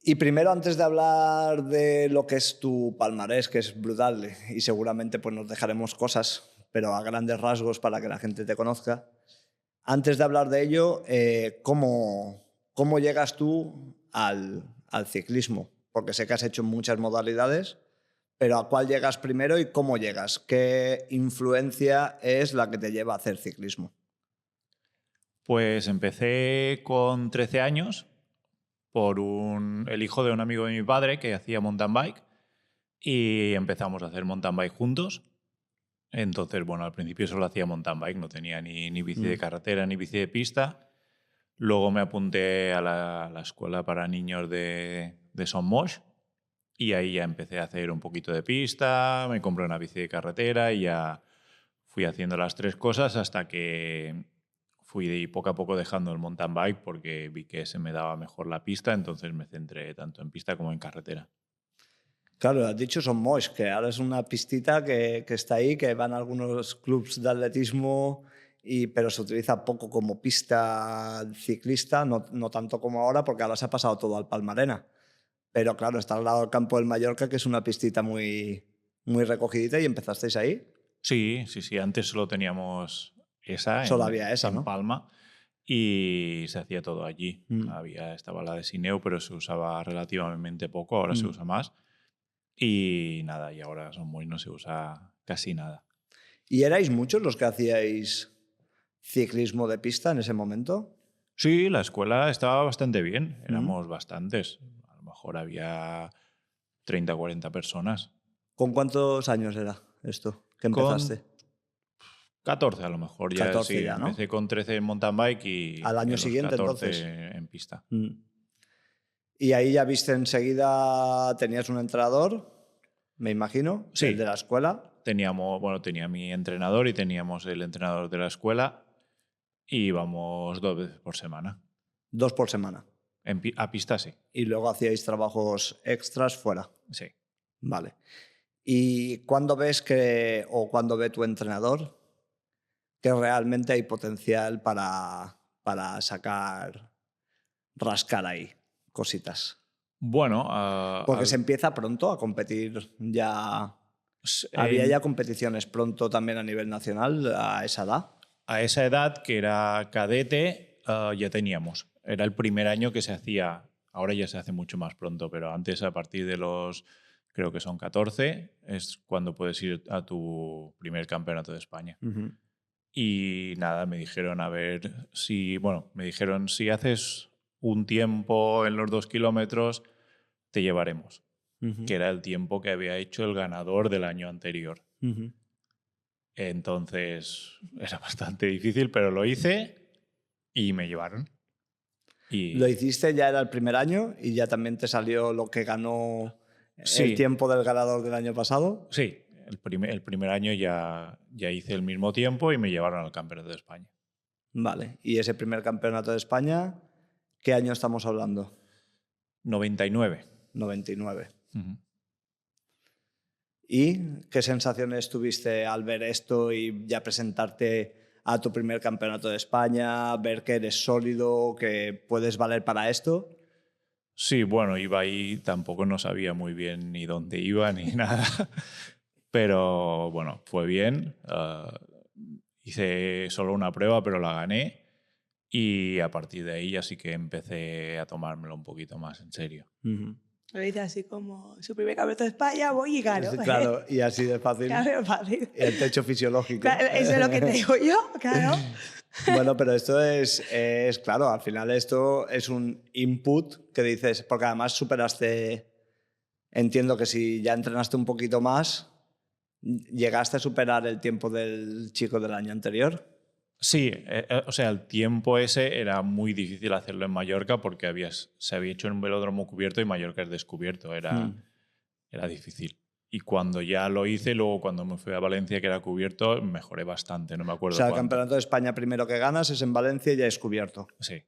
Y primero, antes de hablar de lo que es tu palmarés, que es brutal, y seguramente pues, nos dejaremos cosas, pero a grandes rasgos para que la gente te conozca, antes de hablar de ello, ¿cómo llegas tú al ciclismo? Porque sé que has hecho muchas modalidades, pero ¿a cuál llegas primero y cómo llegas? ¿Qué influencia es la que te lleva a hacer ciclismo? Pues empecé con 13 años por el hijo de un amigo de mi padre que hacía mountain bike y empezamos a hacer mountain bike juntos. Entonces, bueno, al principio solo hacía mountain bike, no tenía ni bici de carretera ni bici de pista. Luego me apunté a la escuela para niños de Son Moix y ahí ya empecé a hacer un poquito de pista, me compré una bici de carretera y ya fui haciendo las 3 cosas hasta que fui poco a poco dejando el mountain bike porque vi que se me daba mejor la pista, entonces me centré tanto en pista como en carretera. Claro, has dicho Son Moix, que ahora es una pistita que está ahí, que van algunos clubs de atletismo, pero se utiliza poco como pista ciclista, no tanto como ahora, porque ahora se ha pasado todo al Palmarena. Pero claro, está al lado del campo del Mallorca, que es una pistita muy, muy recogidita, y empezasteis ahí. Sí, antes solo teníamos esa. Solo había esa, ¿no? En Palma. Y se hacía todo allí. Estaba la de Sineu, pero se usaba relativamente poco, ahora se usa más. Y nada, y ahora Son Moix no se usa casi nada. ¿Y erais muchos los que hacíais ciclismo de pista en ese momento? Sí, la escuela estaba bastante bien, éramos bastantes. A lo mejor había 30 o 40 personas. ¿Con cuántos años era esto que empezaste? 14 a lo mejor. 14 sí, ya, ¿no? Empecé con 13 en mountain bike y al año los siguiente 14 entonces. En pista. Y ahí ya viste enseguida, tenías un entrenador, me imagino, sí. El de la escuela. Tenía mi entrenador y teníamos el entrenador de la escuela y íbamos 2 veces por semana. 2 por semana. A pista sí. Y luego hacíais trabajos extras fuera. Sí. Vale. ¿Y cuándo ves cuándo ve tu entrenador que realmente hay potencial para rascar ahí cositas? Bueno, porque se empieza pronto a competir ya. ¿Había ya competiciones pronto también a nivel nacional a esa edad? A esa edad, que era cadete, ya teníamos. Era el primer año que se hacía, ahora ya se hace mucho más pronto, pero antes a partir de los, creo que son 14, es cuando puedes ir a tu primer campeonato de España. Ujú. Y nada, me dijeron a ver si, bueno, me dijeron si haces un tiempo en los 2 kilómetros, te llevaremos, Ujú. que era el tiempo que había hecho el ganador del año anterior. Ujú. Entonces era bastante difícil, pero lo hice y me llevaron. Y Lo hiciste, ya era el primer año y ya también te salió lo que ganó el sí, tiempo del ganador del año pasado. sí, el primer año ya hice el mismo tiempo y me llevaron al Campeonato de España. Vale. ¿Y ese primer campeonato de España, qué año estamos hablando? 99. 99. Ujú. ¿Y qué sensaciones tuviste al ver esto y ya presentarte a tu primer campeonato de España, ver que eres sólido, que puedes valer para esto? Sí, bueno, iba ahí, tampoco no sabía muy bien ni dónde iba ni nada, pero bueno, fue bien. Hice solo una prueba, pero la gané y a partir de ahí ya sí que empecé a tomármelo un poquito más en serio. Ujú. Lo dice así como, su primer campeonato de España, voy y gano. Claro, y así de fácil. Claro, fácil. El techo fisiológico. Claro, eso es lo que te digo yo, claro. Bueno, pero esto es claro, al final esto es un input que dices, porque además superaste, entiendo que si ya entrenaste un poquito más, llegaste a superar el tiempo del chico del año anterior. Sí, o sea, el tiempo ese era muy difícil hacerlo en Mallorca porque se había hecho en un velódromo cubierto y Mallorca es descubierto, era difícil. Y cuando ya lo hice, luego cuando me fui a Valencia, que era cubierto, mejoré bastante, no me O acuerdo sea, el cuánto. campeonato de España primero que ganas es en Valencia y ya es cubierto. Sí,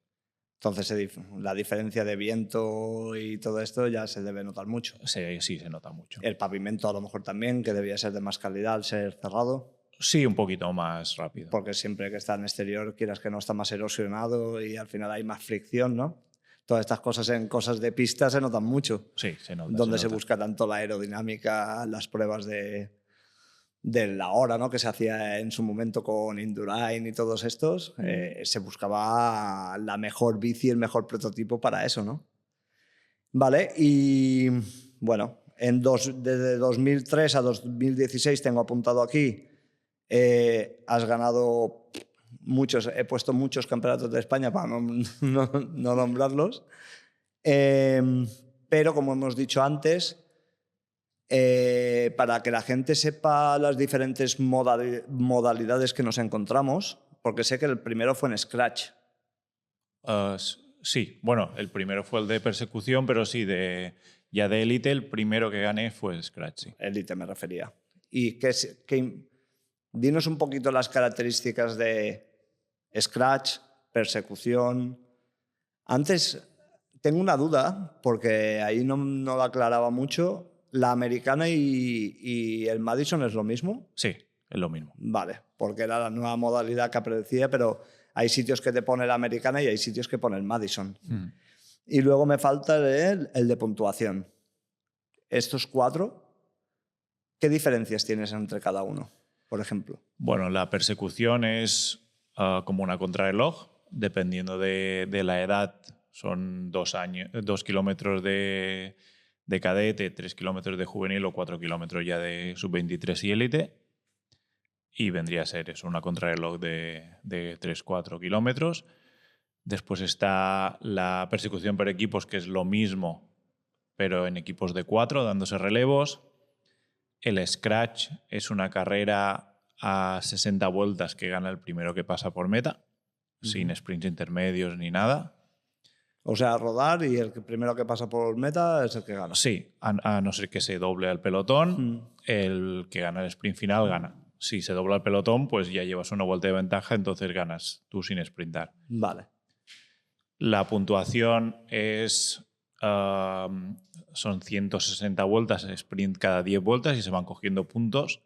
Entonces la diferencia de viento y todo esto ya se debe notar mucho. sí, se nota mucho. El pavimento a lo mejor también, que debía ser de más calidad al ser cerrado. Sí, un poquito más rápido. Porque siempre que está en exterior, quieras que no, está más erosionado y al final hay más fricción, ¿no? Todas estas cosas en cosas de pista se notan mucho. Sí, se nota. Donde se nota. busca tanto la aerodinámica, las pruebas de la hora, ¿no? Que se hacía en su momento con Indurain y todos estos, se buscaba la mejor bici, el mejor prototipo para eso, ¿no? Vale, y bueno, desde 2003 a 2016 tengo apuntado aquí, has ganado muchos, he puesto muchos campeonatos de España para no nombrarlos, pero como hemos dicho antes, para que la gente sepa las diferentes modalidades que nos encontramos, porque sé que el primero fue en Scratch. Sí, bueno, el primero fue el de persecución, pero sí, ya de élite, el primero que gané fue Scratch, sí. Elite me refería. Y dinos un poquito las características de Scratch, persecución. Antes tengo una duda, porque ahí no la aclaraba mucho. ¿La americana y el Madison es lo mismo? Sí, es lo mismo. Vale, porque era la nueva modalidad que aparecía, pero hay sitios que te pone la americana y hay sitios que pone el Madison. Y luego me falta el de puntuación. Estos 4, ¿qué diferencias tienes entre cada uno, por ejemplo? Bueno, la persecución es como una contrarreloj, dependiendo de la edad. Son 2 kilómetros de cadete, 3 kilómetros de juvenil o 4 kilómetros ya de sub-23 y élite. Y vendría a ser eso, una contrarreloj de 3-4 kilómetros. Después está la persecución por equipos, que es lo mismo, pero en equipos de 4, dándose relevos. El Scratch es una carrera a 60 vueltas que gana el primero que pasa por meta, sin sprints intermedios ni nada. O sea, rodar y el primero que pasa por meta es el que gana. Sí, a no ser que se doble al pelotón, el que gana el sprint final gana. Si se dobla el pelotón, pues ya llevas una vuelta de ventaja, entonces ganas tú sin sprintar. Vale. La puntuación son 160 vueltas, sprint cada 10 vueltas y se van cogiendo puntos.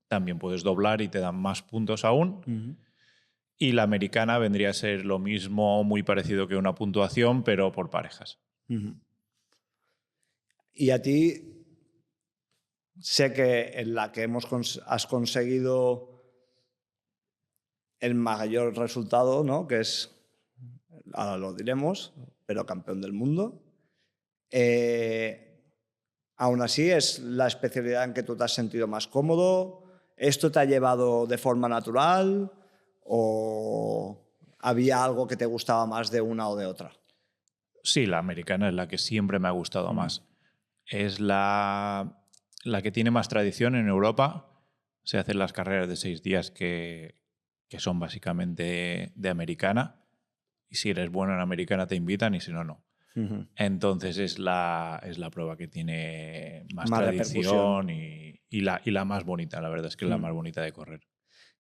También puedes doblar y te dan más puntos aún. Y la americana vendría a ser lo mismo, muy parecido que una puntuación, pero por parejas. Y a ti, sé que en la que has conseguido el mayor resultado, ¿no? Que es ahora lo diremos, pero campeón del mundo. Aún así, ¿es la especialidad en que tú te has sentido más cómodo? ¿Esto te ha llevado de forma natural o había algo que te gustaba más de una o de otra? Sí, la americana es la que siempre me ha gustado más. Es la que tiene más tradición en Europa. Se hacen las carreras de 6 días que son básicamente de americana. Y si eres bueno en americana te invitan y si no, no. Entonces es la prueba que tiene más tradición y la más bonita. La verdad es que es la más bonita de correr.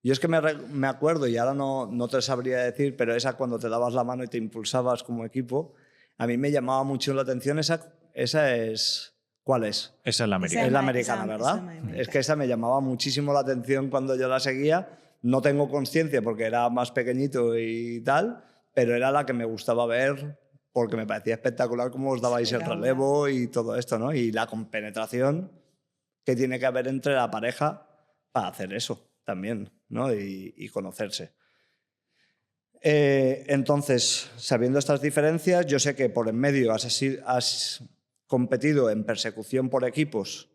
Yo es que me acuerdo, y ahora no te sabría decir, pero esa cuando te dabas la mano y te impulsabas como equipo, a mí me llamaba mucho la atención. Esa es... ¿Cuál es? Esa es la americana. Es la americana, ¿verdad? Es que esa me llamaba muchísimo la atención cuando yo la seguía. No tengo conciencia porque era más pequeñito y tal, pero era la que me gustaba ver porque me parecía espectacular cómo os dabais el relevo y todo esto, ¿no? Y la compenetración que tiene que haber entre la pareja para hacer eso también, ¿no? Y conocerse. Entonces, sabiendo estas diferencias, yo sé que por en medio has competido en persecución por equipos,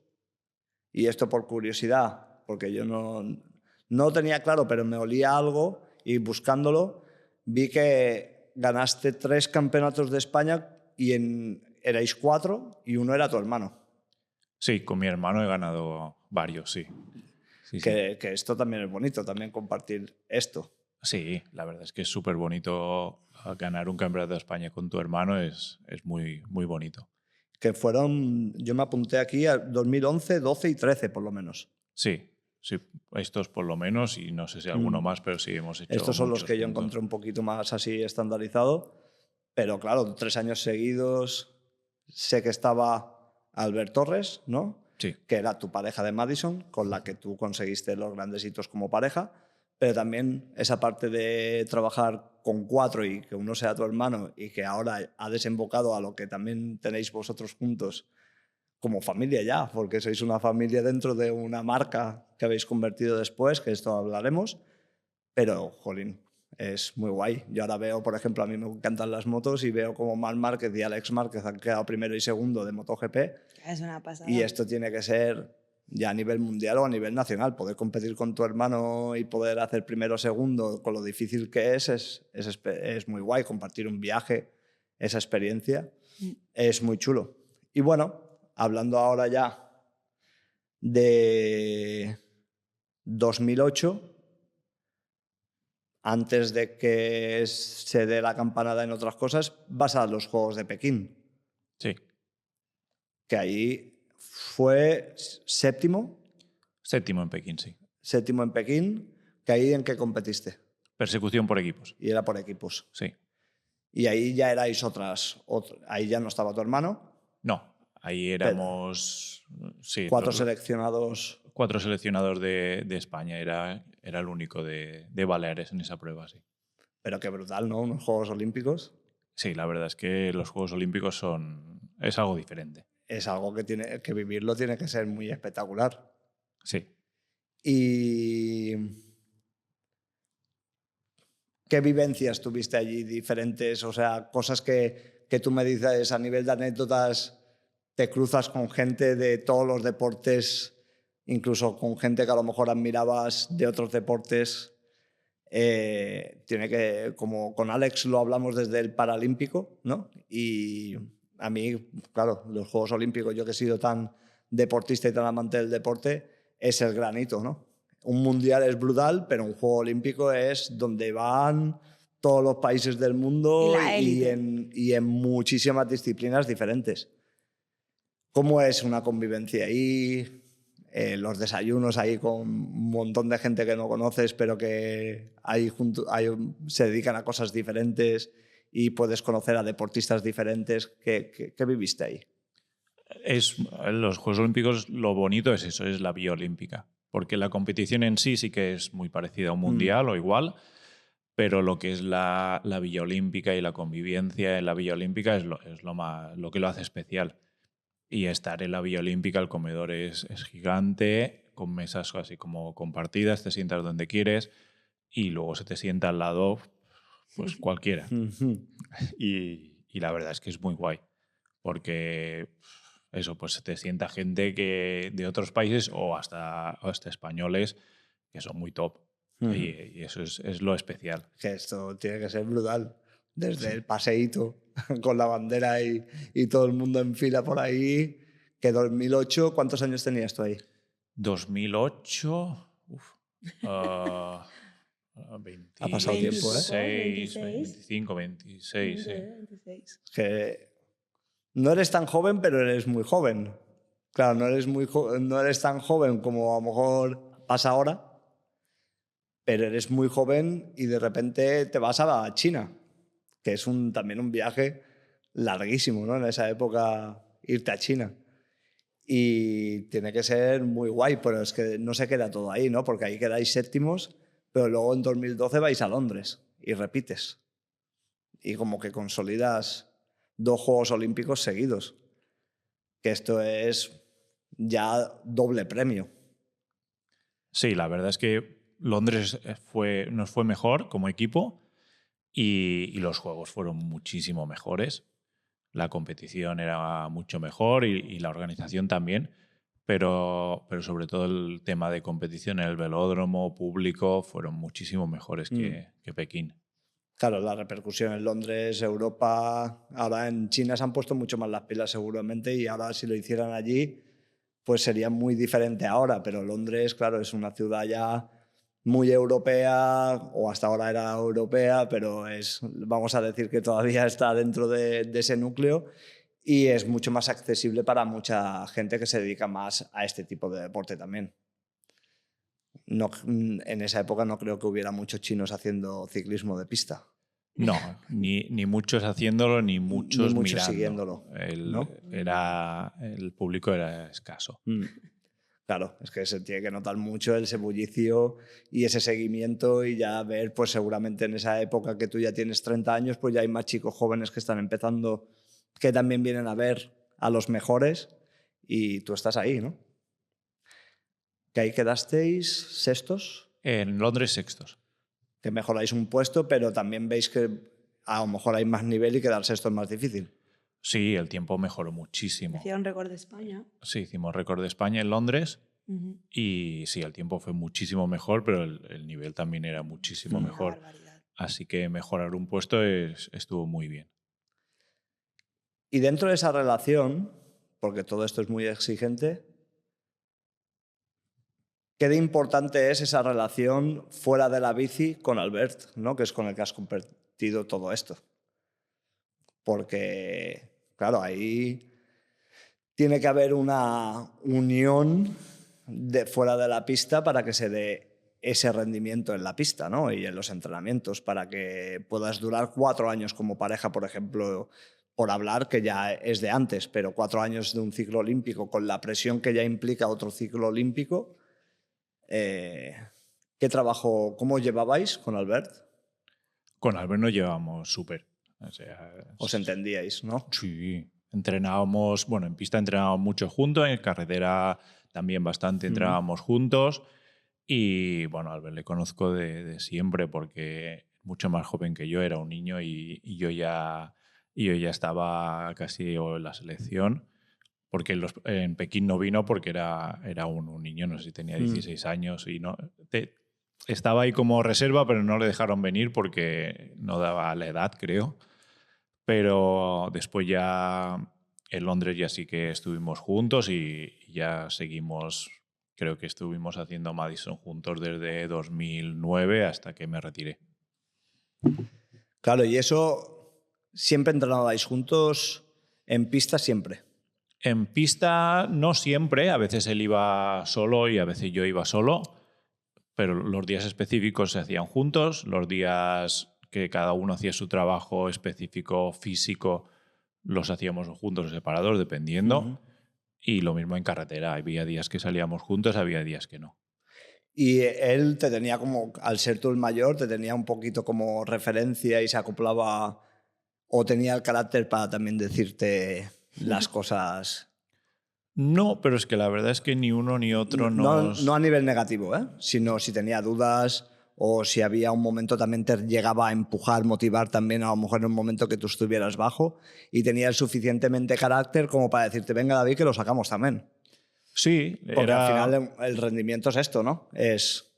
y esto por curiosidad, porque yo no tenía claro, pero me olía algo y buscándolo vi que ganaste 3 campeonatos de España y erais 4 y uno era tu hermano. Sí, con mi hermano he ganado varios, sí. Que esto también es bonito, también compartir esto. Sí, la verdad es que es súper bonito ganar un campeonato de España con tu hermano, es muy, muy bonito. Que fueron, yo me apunté aquí a 2011, 12 y 13 por lo menos. Sí, estos por lo menos y no sé si alguno más, pero sí hemos hecho. Estos son los que yo encontré un poquito más así estandarizado, pero claro, 3 años seguidos. Sé que estaba Albert Torres, ¿no? Sí. Que era tu pareja de Madison, con la que tú conseguiste los grandes hitos como pareja, pero también esa parte de trabajar con 4 y que uno sea tu hermano y que ahora ha desembocado a lo que también tenéis vosotros juntos como familia ya, porque sois una familia dentro de una marca que habéis convertido después, que esto hablaremos, pero, jolín, es muy guay. Yo ahora veo, por ejemplo, a mí me encantan las motos y veo como Marc Márquez y Alex Márquez han quedado primero y segundo de MotoGP. Es una pasada. Y esto tiene que ser ya a nivel mundial o a nivel nacional. Poder competir con tu hermano y poder hacer primero o segundo con lo difícil que es muy guay. Compartir un viaje, esa experiencia, es muy chulo. Y bueno, hablando ahora ya de 2008, antes de que se dé la campanada en otras cosas, vas a los Juegos de Pekín. Sí. Que ahí fue séptimo. Séptimo en Pekín, sí. Séptimo en Pekín. ¿Que ahí en qué competiste? Persecución por equipos. Y era por equipos. Sí. Y ahí ya erais ahí ya no estaba tu hermano. No, ahí éramos... sí, 4 seleccionados. 4 seleccionados de España. Era el único de Baleares en esa prueba, sí. Pero qué brutal, ¿no? Unos Juegos Olímpicos. Sí, la verdad es que los Juegos Olímpicos es algo diferente. Es algo que vivirlo tiene que ser muy espectacular. Sí. ¿Y qué vivencias tuviste allí diferentes? O sea, cosas que tú me dices a nivel de anécdotas, te cruzas con gente de todos los deportes, incluso con gente que a lo mejor admirabas de otros deportes. Tiene que, como con Alex lo hablamos desde el Paralímpico, ¿no? Y a mí, claro, los Juegos Olímpicos, yo que he sido tan deportista y tan amante del deporte, es el granito, ¿no? Un mundial es brutal, pero un Juego Olímpico es donde van todos los países del mundo y en muchísimas disciplinas diferentes. ¿Cómo es una convivencia ahí? Los desayunos ahí con un montón de gente que no conoces, pero que ahí se dedican a cosas diferentes y puedes conocer a deportistas diferentes. ¿Qué viviste ahí? Los Juegos Olímpicos, lo bonito es eso, es la vía olímpica. Porque la competición en sí que es muy parecida a un mundial o igual, pero lo que es la villa olímpica y la convivencia en la villa olímpica es lo que lo hace especial. Y estar en la Villa Olímpica, el comedor es gigante, con mesas así como compartidas, te sientas donde quieres y luego se te sienta al lado pues cualquiera. Ujú. Y la verdad es que es muy guay, porque eso, pues te sienta gente que de otros países o hasta españoles que son muy top. Ujú. Y eso es lo especial. Que esto tiene que ser brutal. Desde Sí. el paseíto con la bandera y todo el mundo en fila por ahí. Que 2008, ¿cuántos años tenías tú ahí? 2008, ah, Ha pasado tiempo, ¿eh? 26, 26. 25, 26, sí. 26. Que no eres tan joven, pero eres muy joven. Claro, no eres tan joven como a lo mejor pasa ahora, pero eres muy joven y de repente te vas a China, que es también un viaje larguísimo, ¿no? En esa época irte a China. Y tiene que ser muy guay, pero es que no se queda todo ahí, ¿no? Porque ahí quedáis séptimos, pero luego en 2012 vais a Londres y repites. Y como que consolidas 2 Juegos Olímpicos seguidos, que esto es ya doble premio. Sí, la verdad es que Londres nos fue mejor como equipo y los juegos fueron muchísimo mejores. La competición era mucho mejor y la organización también, pero sobre todo el tema de competición en el velódromo público fueron muchísimo mejores que Pekín. Claro, la repercusión en Londres, Europa, ahora en China se han puesto mucho más las pilas seguramente y ahora si lo hicieran allí, pues sería muy diferente ahora, pero Londres, claro, es una ciudad ya muy europea, o hasta ahora era europea, pero vamos a decir que todavía está dentro de ese núcleo y es mucho más accesible para mucha gente que se dedica más a este tipo de deporte también. No, en esa época no creo que hubiera muchos chinos haciendo ciclismo de pista. No, ni muchos haciéndolo, ni muchos muchos mirando. siguiéndolo, ¿no? El público era escaso. Claro, es que se tiene que notar mucho ese bullicio y ese seguimiento y ya ver, pues seguramente en esa época que tú ya tienes 30 años, pues ya hay más chicos jóvenes que están empezando, que también vienen a ver a los mejores y tú estás ahí, ¿no? Que ahí quedasteis sextos, En Londres, sextos. que mejoráis un puesto, pero también veis que a lo mejor hay más nivel y quedar sexto es más difícil. Sí, el tiempo mejoró muchísimo. Hicieron récord de España. Sí, hicimos récord de España en Londres. Ujú. Y sí, el tiempo fue muchísimo mejor, pero el nivel también era muchísimo Una mejor. barbaridad. Así que mejorar un puesto estuvo muy bien. Y dentro de esa relación, porque todo esto es muy exigente, ¿qué de importante es esa relación fuera de la bici con Albert, ¿no? Que es con el que has compartido todo esto? Porque, claro, ahí tiene que haber una unión fuera de la pista para que se dé ese rendimiento en la pista, ¿no? Y en los entrenamientos, para que puedas durar 4 años como pareja, por ejemplo, por hablar, que ya es de antes, pero 4 años de un ciclo olímpico con la presión que ya implica otro ciclo olímpico. ¿Qué trabajo, cómo llevabais con Albert? Con Albert nos llevamos súper. O sea, Os entendíais, ¿no? sí, entrenábamos, bueno, en pista entrenábamos mucho juntos, en carretera también bastante entrenábamos juntos. Y bueno, Albert le conozco de siempre porque es mucho más joven que yo, era un niño y yo ya estaba casi en la selección. Porque en Pekín no vino porque era un niño, no sé si tenía 16 años y no estaba ahí como reserva, pero no le dejaron venir porque no daba la edad, creo. Pero después ya en Londres ya sí que estuvimos juntos y ya seguimos, creo que estuvimos haciendo Madison juntos desde 2009 hasta que me retiré. Claro, y eso, ¿siempre entrenabais juntos en pista siempre? En pista no siempre, a veces él iba solo y a veces yo iba solo, pero los días específicos se hacían juntos, los días que cada uno hacía su trabajo específico físico los hacíamos juntos o separados, dependiendo. Y lo mismo en carretera, había días que salíamos juntos, había días que no. Y él te tenía como, al ser tú el mayor, te tenía un poquito como referencia y se acoplaba, o tenía el carácter para también decirte las cosas. No, pero es que la verdad es que ni uno ni otro No, nos... no a nivel negativo, sino si tenía dudas o si había un momento también te llegaba a empujar, motivar también a lo mejor en un momento que tú estuvieras bajo y tenías suficientemente carácter como para decirte, venga David, que lo sacamos también. Sí, Porque al final el rendimiento es esto, ¿no? Es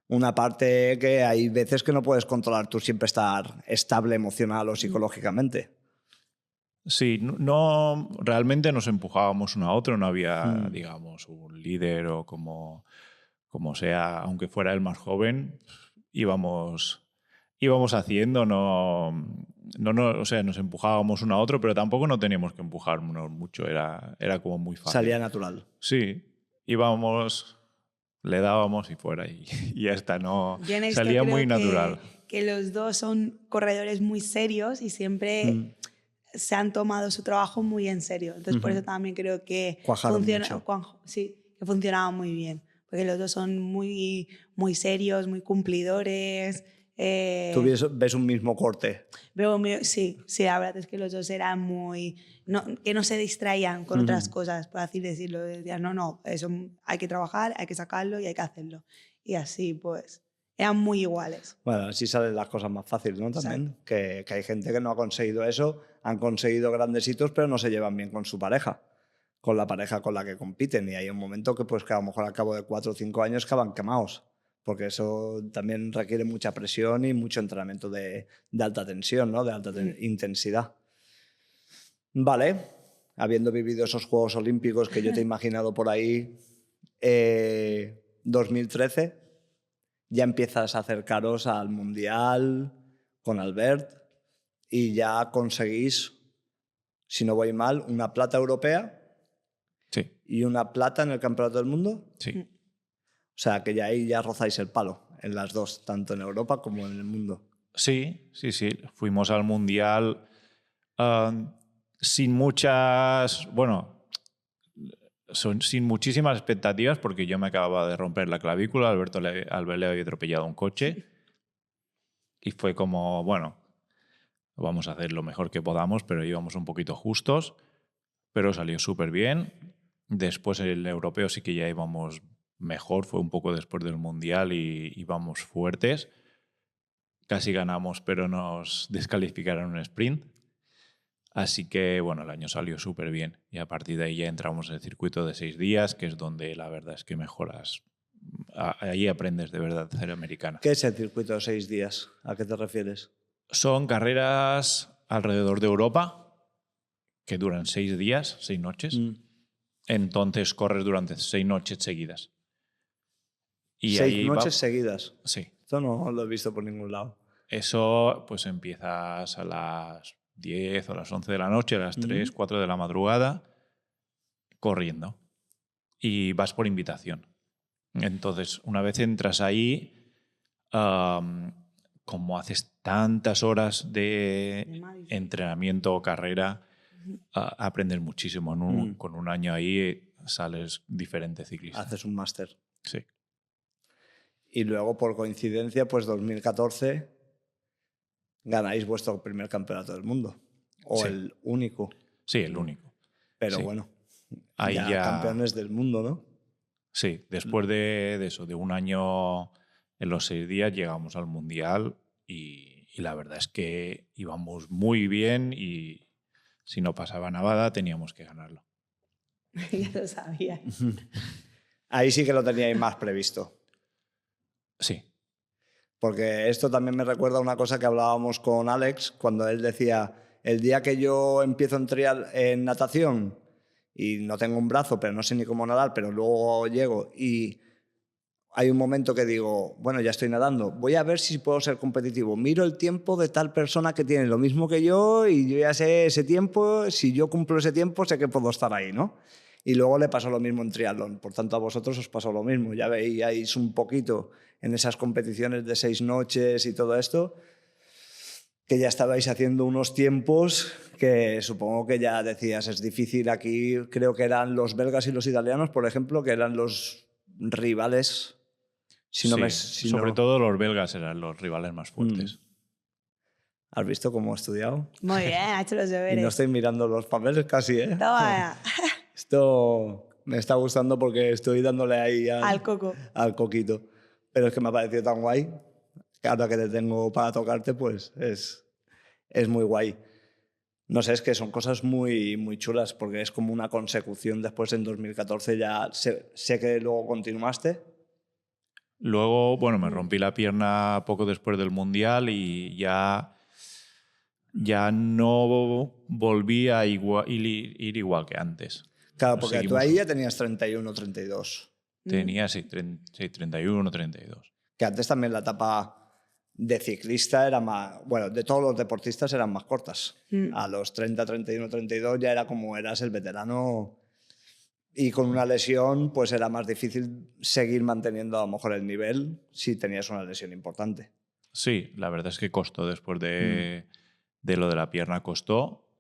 una parte que hay veces que no puedes controlar tú siempre estar estable emocional o psicológicamente. Sí, no, realmente nos empujábamos uno a otro, no había, digamos, un líder o como sea, aunque fuera el más joven, íbamos haciendo, o sea, nos empujábamos uno a otro, pero tampoco no teníamos que empujarnos mucho, era como muy fácil. Salía natural. Sí, íbamos, le dábamos y fuera y ya está, no Yo en esto salía creo muy natural. que los dos son corredores muy serios y siempre se han tomado su trabajo muy en serio. Entonces, por eso también creo que sí, que funcionaba muy bien. Porque los dos son muy, muy serios, muy cumplidores. ¿Tú ves un mismo corte? Sí, la verdad es que los dos eran muy... que no se distraían con otras cosas, por así decirlo. Decían, no, eso hay que trabajar, hay que sacarlo y hay que hacerlo. Y así, pues, eran muy iguales. Bueno, así salen las cosas más fáciles, ¿no? También, que hay gente que no ha conseguido eso, han conseguido grandes hitos, pero no se llevan bien con su pareja, con la pareja con la que compiten. Y hay un momento que, pues, que a lo mejor al cabo de 4 o 5 años acaban quemados, porque eso también requiere mucha presión y mucho entrenamiento de alta tensión, ¿no? De alta intensidad. Vale, habiendo vivido esos Juegos Olímpicos que yo te he imaginado por ahí, 2013... ya empiezas a acercaros al Mundial con Albert y ya conseguís, si no voy mal, una plata europea y una plata en el Campeonato del Mundo. Sí. O sea, que ya ahí ya rozáis el palo en las dos, tanto en Europa como en el mundo. Sí. Fuimos al Mundial sin muchas... Bueno, sin muchísimas expectativas porque yo me acababa de romper la clavícula, Albert le había atropellado un coche y fue como, bueno, vamos a hacer lo mejor que podamos, pero íbamos un poquito justos, pero salió súper bien. Después el europeo sí que ya íbamos mejor, fue un poco después del Mundial y íbamos fuertes. Casi ganamos, pero nos descalificaron en un sprint. Así que, bueno, el año salió súper bien. Y a partir de ahí ya entramos en el circuito de 6 días, que es donde la verdad es que mejoras. Ahí aprendes de verdad a ser americana. ¿Qué es el circuito de 6 días? ¿A qué te refieres? Son carreras alrededor de Europa que duran 6 días, 6 noches. Entonces corres durante 6 noches seguidas. Y 6 noches seguidas. Sí. Esto no lo he visto por ningún lado. Eso, pues empiezas a las 10 o a las 11 de la noche, a las 3, 4 de la madrugada, corriendo. Y vas por invitación. Entonces, una vez entras ahí, como haces tantas horas de entrenamiento o carrera, aprendes muchísimo. Con un año ahí sales diferente ciclista. Haces un máster. Sí. Y luego, por coincidencia, pues 2014 ganáis vuestro primer campeonato del mundo. O el único. Sí, el único. Pero sí. Bueno, ahí ya campeones del mundo, ¿no? Sí, después de eso, de un año en los 6 días, llegamos al Mundial y la verdad es que íbamos muy bien y si no pasaba nada teníamos que ganarlo. Ya lo sabía. Ahí sí que lo teníais más previsto. Sí. Porque esto también me recuerda a una cosa que hablábamos con Alex cuando él decía, el día que yo empiezo en natación y no tengo un brazo, pero no sé ni cómo nadar, pero luego llego y hay un momento que digo, bueno, ya estoy nadando, voy a ver si puedo ser competitivo. Miro el tiempo de tal persona que tiene lo mismo que yo y yo ya sé ese tiempo, si yo cumplo ese tiempo sé que puedo estar ahí, ¿no? Y luego le pasó lo mismo en triatlón. Por tanto, a vosotros os pasó lo mismo. Ya veíais un poquito en esas competiciones de 6 noches y todo esto, que ya estabais haciendo unos tiempos que supongo que ya decías, es difícil. Aquí creo que eran los belgas y los italianos, por ejemplo, que eran los rivales. Sobre todo los belgas eran los rivales más fuertes. ¿Has visto cómo he estudiado? Muy bien, ha hecho los deberes. Y no estoy mirando los papeles casi, ¿eh? Toma. Esto me está gustando porque estoy dándole ahí al coco. Al coquito. pero es que me ha parecido tan guay que ahora que te tengo para tocarte, pues es muy guay. No sé, es que son cosas muy, muy chulas porque es como una consecución. Después en 2014 ya sé que luego continuaste. Luego, bueno, me rompí la pierna poco después del Mundial y ya no volví a ir igual que antes. Claro, porque tú Seguimos. ahí ya tenías 31, 32. Tenía, sí, 31, 32. Que antes también la etapa de ciclista era más... Bueno, de todos los deportistas eran más cortas. A los 30, 31, 32 ya era como eras el veterano y con una lesión pues era más difícil seguir manteniendo a lo mejor el nivel si tenías una lesión importante. Sí, la verdad es que costó después de lo de la pierna, costó.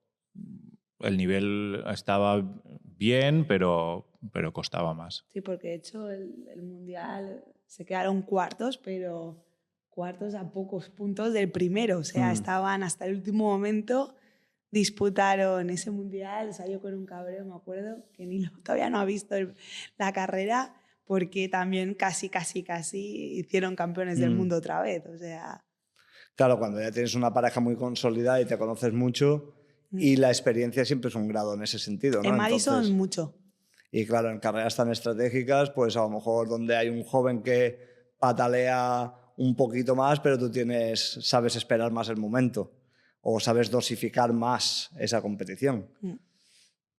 El nivel estaba bien, pero costaba más. Sí, porque de hecho el Mundial se quedaron cuartos, pero cuartos a pocos puntos del primero. O sea, estaban hasta el último momento, disputaron ese Mundial, salió con un cabreo, me acuerdo, que todavía no ha visto la carrera, porque también casi hicieron campeones del mundo otra vez. O sea... Claro, cuando ya tienes una pareja muy consolidada y te conoces mucho y la experiencia siempre es un grado en ese sentido, ¿no? En Madison Entonces, mucho. y claro, en carreras tan estratégicas, pues a lo mejor donde hay un joven que patalea un poquito más, pero tú sabes esperar más el momento o sabes dosificar más esa competición.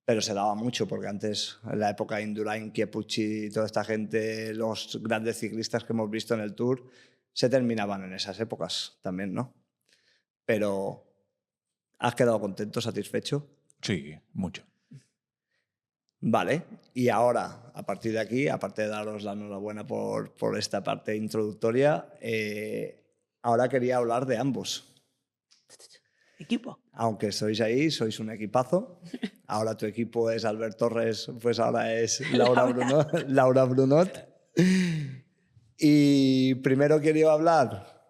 Pero se daba mucho, porque antes, en la época de Indurain, Kiepucci, toda esta gente, los grandes ciclistas que hemos visto en el Tour, se terminaban en esas épocas también, ¿no? Pero, ¿has quedado contento, satisfecho? Sí, mucho. Vale, y ahora, a partir de aquí, aparte de daros la enhorabuena por esta parte introductoria, ahora quería hablar de ambos. Equipo. Aunque sois un equipazo. Ahora tu equipo es Albert Torres, pues ahora es Laura Brunot. Y primero quería hablar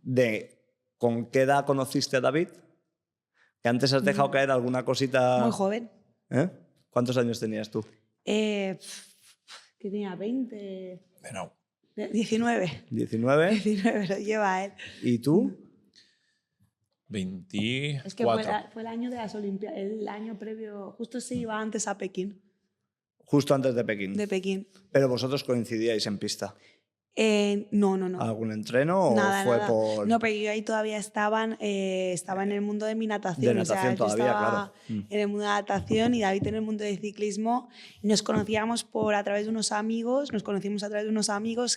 de con qué edad conociste a David, que antes has dejado caer alguna cosita... Muy joven. ¿Eh? ¿Cuántos años tenías tú? Que tenía 20... No. 19. ¿19? 19 lo lleva él. ¿Y tú? 24. Es que fue el año de las Olimpiadas, el año previo, justo se iba antes a Pekín. Justo antes de Pekín. De Pekín. Pero vosotros coincidíais en pista. No. ¿Algún entreno o Nada, fue nada. por...? No, pero yo ahí todavía estaba en el mundo de mi natación. De natación yo todavía, estaba claro. en el mundo de natación y David en el mundo del ciclismo. Nos conocíamos a través de unos amigos,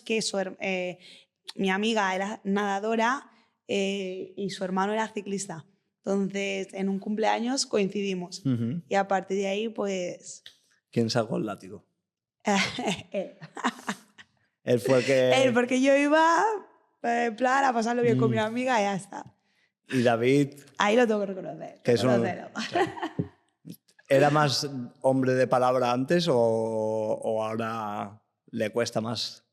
que mi amiga era nadadora y su hermano era ciclista. Entonces, en un cumpleaños coincidimos. Y a partir de ahí, pues... ¿Quién sacó el látigo? Él. Él fue el que... Él, porque yo iba en plan a pasarlo bien con mi amiga y ya está. Y David... Ahí lo tengo que reconocer. Que ¿Era más hombre de palabra antes o ahora le cuesta más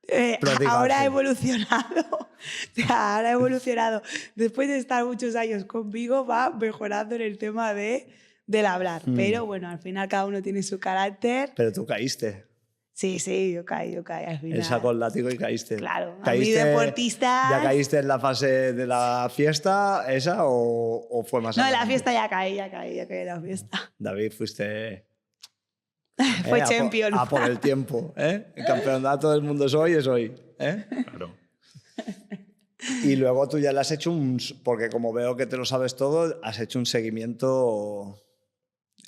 prodigarse? Ahora ha evolucionado. O sea, ahora ha evolucionado. Después de estar muchos años conmigo, va mejorando en el tema del hablar. Pero bueno, al final cada uno tiene su carácter. Pero tú caíste. Sí, yo caí al final. Él sacó el látigo y caíste. Claro, ¿Caíste, a mí deportista... ¿Ya caíste en la fase de la fiesta esa o fue más No, adelante? en la fiesta ya caí en la fiesta. David, fuiste... Fue champion. Por el tiempo. El campeonato del mundo es hoy. Claro. Y luego tú ya le has hecho porque como veo que te lo sabes todo, has hecho un seguimiento,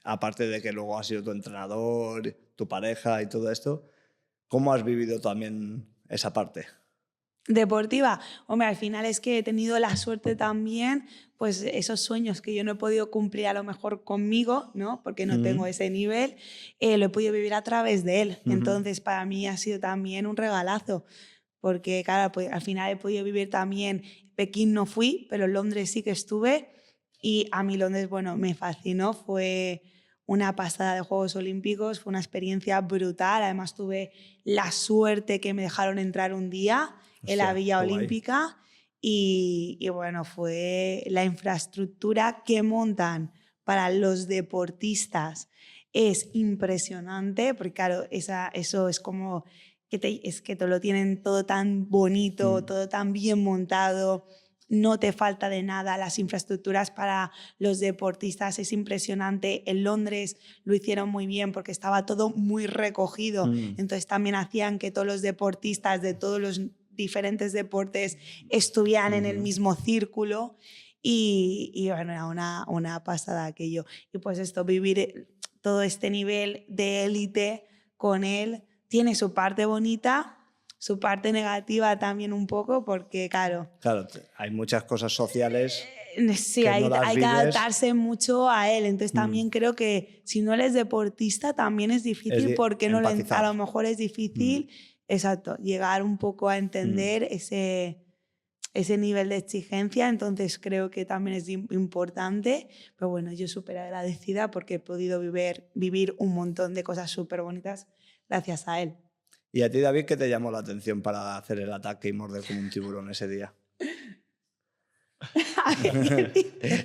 aparte de que luego has sido tu entrenador, tu pareja y todo esto. ¿Cómo has vivido también esa parte? Deportiva, hombre, al final es que he tenido la suerte también, pues esos sueños que yo no he podido cumplir a lo mejor conmigo, ¿no? Porque no tengo ese nivel, lo he podido vivir a través de él. Entonces, para mí ha sido también un regalazo, porque claro, pues, al final he podido vivir también, Pekín no fui, pero en Londres sí que estuve, y a mí Londres, bueno, me fascinó, fue una pasada de Juegos Olímpicos, fue una experiencia brutal, además tuve la suerte que me dejaron entrar un día en la Villa Olímpica y bueno, fue la infraestructura que montan para los deportistas es impresionante, porque claro, eso es como es que te lo tienen todo tan bonito, todo tan bien montado, no te falta de nada, las infraestructuras para los deportistas es impresionante. En Londres lo hicieron muy bien porque estaba todo muy recogido, entonces también hacían que todos los deportistas de todos los diferentes deportes estuvieran en el mismo círculo y bueno, era una pasada aquello. Y pues esto, vivir todo este nivel de élite con él tiene su parte bonita, su parte negativa también un poco, porque claro, hay muchas cosas sociales sí, que hay, no las hay que vives. adaptarse mucho a él. Entonces también creo que si no eres deportista también es difícil porque no empatizar. a lo mejor es difícil, exacto, llegar un poco a entender ese nivel de exigencia. Entonces creo que también es importante. Pero bueno, yo súper agradecida porque he podido vivir un montón de cosas súper bonitas gracias a él. ¿Y a ti, David, qué te llamó la atención para hacer el ataque y morder como un tiburón ese día?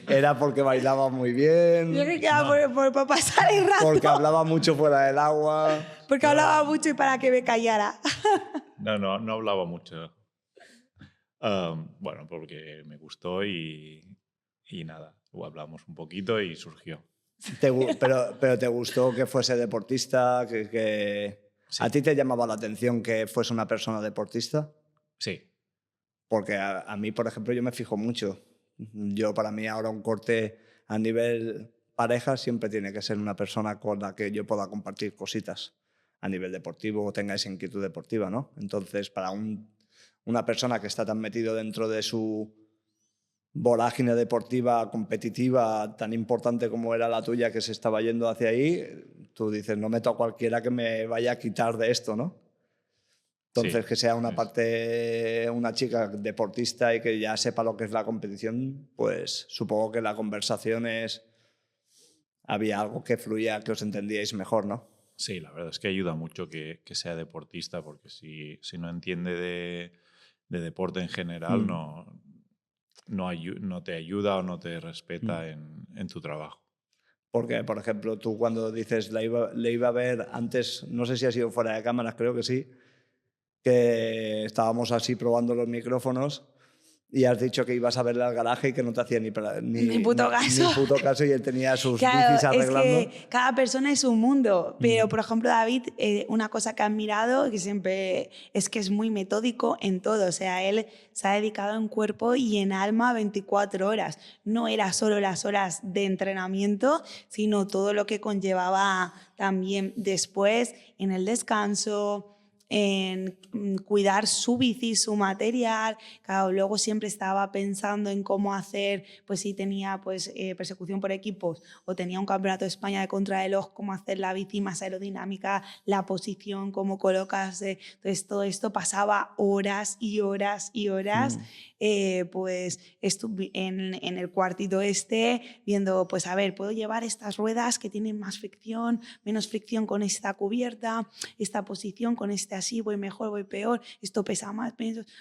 ¿Era porque bailaba muy bien? Yo creo que era por pasar el rato. Porque hablaba mucho fuera del agua. Porque hablaba mucho y para que me callara. No hablaba mucho. Bueno, porque me gustó y nada, hablamos un poquito y surgió. Pero ¿te gustó que fuese deportista? Sí. ¿A ti te llamaba la atención que fuese una persona deportista? Sí. Porque a mí, por ejemplo, yo me fijo mucho. Para mí ahora un corte a nivel pareja siempre tiene que ser una persona con la que yo pueda compartir cositas a nivel deportivo o tenga esa inquietud deportiva, ¿no? Entonces, para una persona que está tan metido dentro de su vorágine deportiva competitiva tan importante como era la tuya, que se estaba yendo hacia ahí, tú dices, no meto a cualquiera que me vaya a quitar de esto, ¿no? Entonces, sí, que sea una chica deportista y que ya sepa lo que es la competición, pues supongo que la conversación había algo que fluía, que os entendíais mejor, ¿no? Sí, la verdad es que ayuda mucho que sea deportista, porque si no entiende de deporte en general, no te ayuda o no te respeta en tu trabajo. Porque, por ejemplo, tú cuando dices le iba a ver antes, no sé si ha sido fuera de cámaras, creo que sí, que estábamos así probando los micrófonos y has dicho que ibas a verle al garaje y que no te hacía ni puto caso. Ni puto caso y él tenía sus bicis arreglando. Es que cada persona es un mundo, pero por ejemplo David, una cosa que ha admirado que siempre es que es muy metódico en todo, o sea, él se ha dedicado en cuerpo y en alma 24 horas, no era solo las horas de entrenamiento, sino todo lo que conllevaba también después en el descanso, en cuidar su bici, su material. Claro, luego siempre estaba pensando en cómo hacer, pues si tenía persecución por equipos o tenía un campeonato de España de contrarreloj, cómo hacer la bici más aerodinámica, la posición, cómo colocarse. Entonces todo esto pasaba horas y horas y horas pues estuve en el cuartito viendo, pues a ver, puedo llevar estas ruedas que tienen más fricción, menos fricción con esta cubierta, esta posición con este así, voy mejor, voy peor, esto pesa más,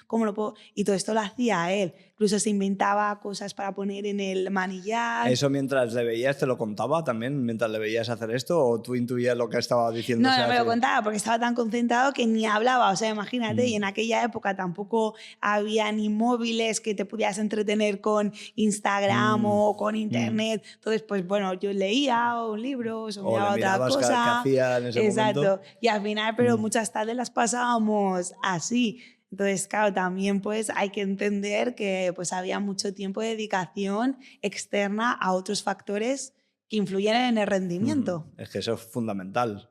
¿cómo lo puedo? Y todo esto lo hacía él. Incluso se inventaba cosas para poner en el manillar. ¿Eso mientras le veías te lo contaba también, mientras le veías hacer esto, o tú intuías lo que estaba diciendo? No, no me lo contaba porque estaba tan concentrado que ni hablaba, o sea, imagínate, y en aquella época tampoco había ni móviles que te pudieras entretener con Instagram o con internet. Entonces, pues bueno, yo leía un libro o miraba otra cosa. ¿Qué hacía en ese momento? Y al final, pero muchas tardes las pasábamos así. Entonces, claro, también pues hay que entender que pues había mucho tiempo de dedicación externa a otros factores que influyen en el rendimiento. Es que eso es fundamental.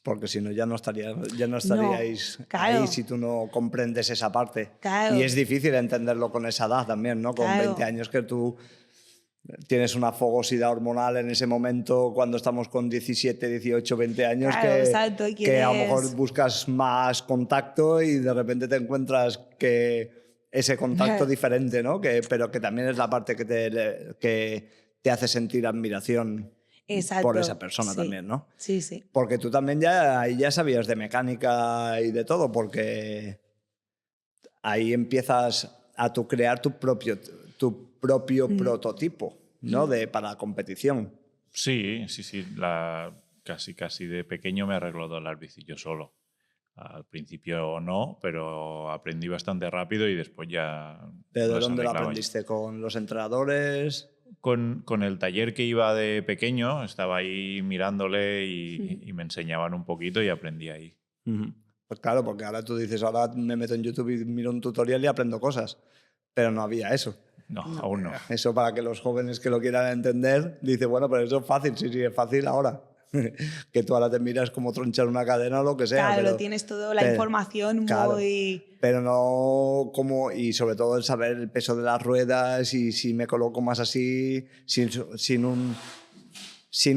Porque si no, ya no estaríais ahí si tú no comprendes esa parte. Claro. Y es difícil entenderlo con esa edad también, ¿no? Con 20 años que tú tienes una fogosidad hormonal en ese momento, cuando estamos con 17, 18, 20 años, que a lo mejor buscas más contacto y de repente te encuentras que ese contacto diferente, ¿no? Pero que también es la parte que te hace sentir admiración. Por esa persona también, ¿no? Sí, sí. Porque tú también ya sabías de mecánica y de todo, porque ahí empiezas a crear tu propio prototipo, ¿no? Para la competición. Sí. Casi de pequeño me arreglo todas las bicis yo solo. Al principio no, pero aprendí bastante rápido y después ya... ¿Pero de las dónde lo arreglaba yo. aprendiste? ¿Con los entrenadores? Con el taller que iba de pequeño, estaba ahí mirándole y me enseñaban un poquito y aprendí ahí. Ujú. Pues claro, porque ahora tú dices, ahora me meto en YouTube y miro un tutorial y aprendo cosas. Pero no había eso. No, aún no. Eso para que los jóvenes que lo quieran entender, dice, bueno, pero eso es fácil, sí, sí, es fácil ahora. Que tú ahora te miras como tronchar una cadena o lo que sea. Claro, pero, lo tienes todo, la pero- información claro, muy... pero no como, y sobre todo el saber el peso de las ruedas y si me coloco más así, sin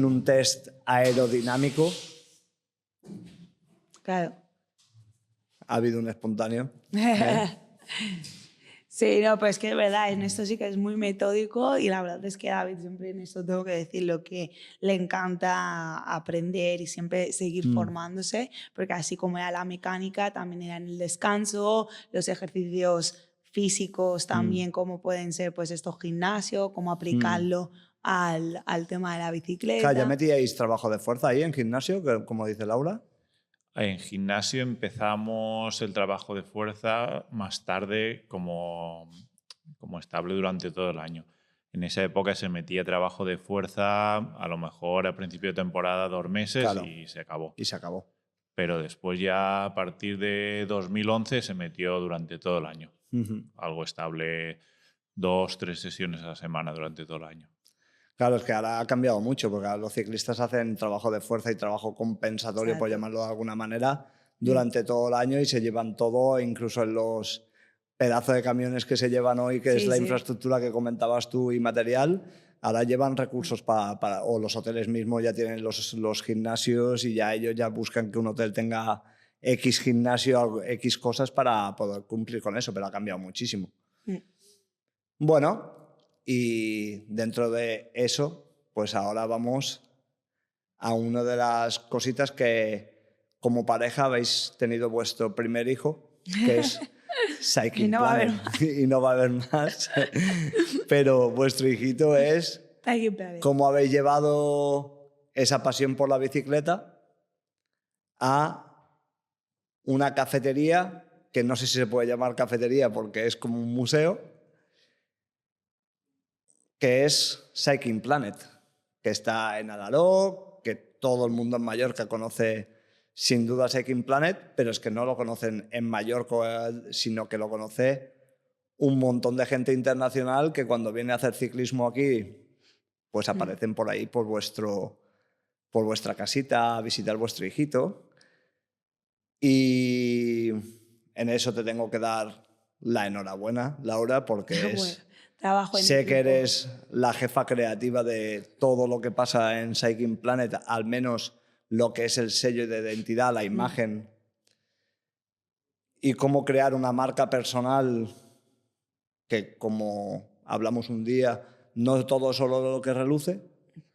un test aerodinámico. Claro. Ha habido un espontáneo. ¿eh? Sí, no, pues es que es verdad, en esto sí que es muy metódico y la verdad es que David siempre en esto tengo que decir lo que le encanta aprender y siempre seguir formándose, porque así como era la mecánica, también era en el descanso, los ejercicios físicos también, como pueden ser pues estos gimnasio, cómo aplicarlo al tema de la Claro, ya bicicleta. metíais trabajo de fuerza ahí en gimnasio, como dice Laura. En gimnasio empezamos el trabajo de fuerza más tarde como estable durante todo el año. En esa época se metía trabajo de fuerza, a lo mejor a principio de temporada 2 meses Claro. y se acabó. Y se acabó. Pero después ya a partir de 2011 se metió durante todo el año. Ujú. Algo estable, 2-3 sesiones a la semana durante todo el año. Claro, es que ahora ha cambiado mucho, porque ahora los ciclistas hacen trabajo de fuerza y trabajo compensatorio, por Exacto. llamarlo de alguna manera, durante todo el año y se llevan todo, incluso en los pedazos de camiones que se llevan hoy, que es Sí, la sí. infraestructura que comentabas tú y material. Ahora llevan recursos o los hoteles mismos ya tienen los gimnasios y ya ellos ya buscan que un hotel tenga X gimnasio, X cosas para poder cumplir con eso, pero ha cambiado muchísimo. Bueno, y dentro de eso, pues ahora vamos a una de las cositas que como pareja habéis tenido vuestro primer hijo, que es Cycling Y no va a haber Planet. Y no va a haber más. Pero vuestro hijito es Cycling Planet. cómo habéis llevado esa pasión por la bicicleta a una cafetería, que no sé si se puede llamar cafetería porque es como un museo, que es Cycling Planet, que está en Alaró, que todo el mundo en Mallorca conoce sin duda Cycling Planet, pero es que no lo conocen en Mallorca, sino que lo conoce un montón de gente internacional que cuando viene a hacer ciclismo aquí, pues aparecen por ahí, por vuestra casita, a visitar vuestro hijito. Y en eso te tengo que dar la enhorabuena, Laura, porque Bueno, trabajo en sé que equipo. eres la jefa creativa de todo lo que pasa en Cycling Planet, al menos lo que es el sello de identidad, la imagen, y cómo crear una marca personal que, como hablamos un día, no es todo solo lo que reluce,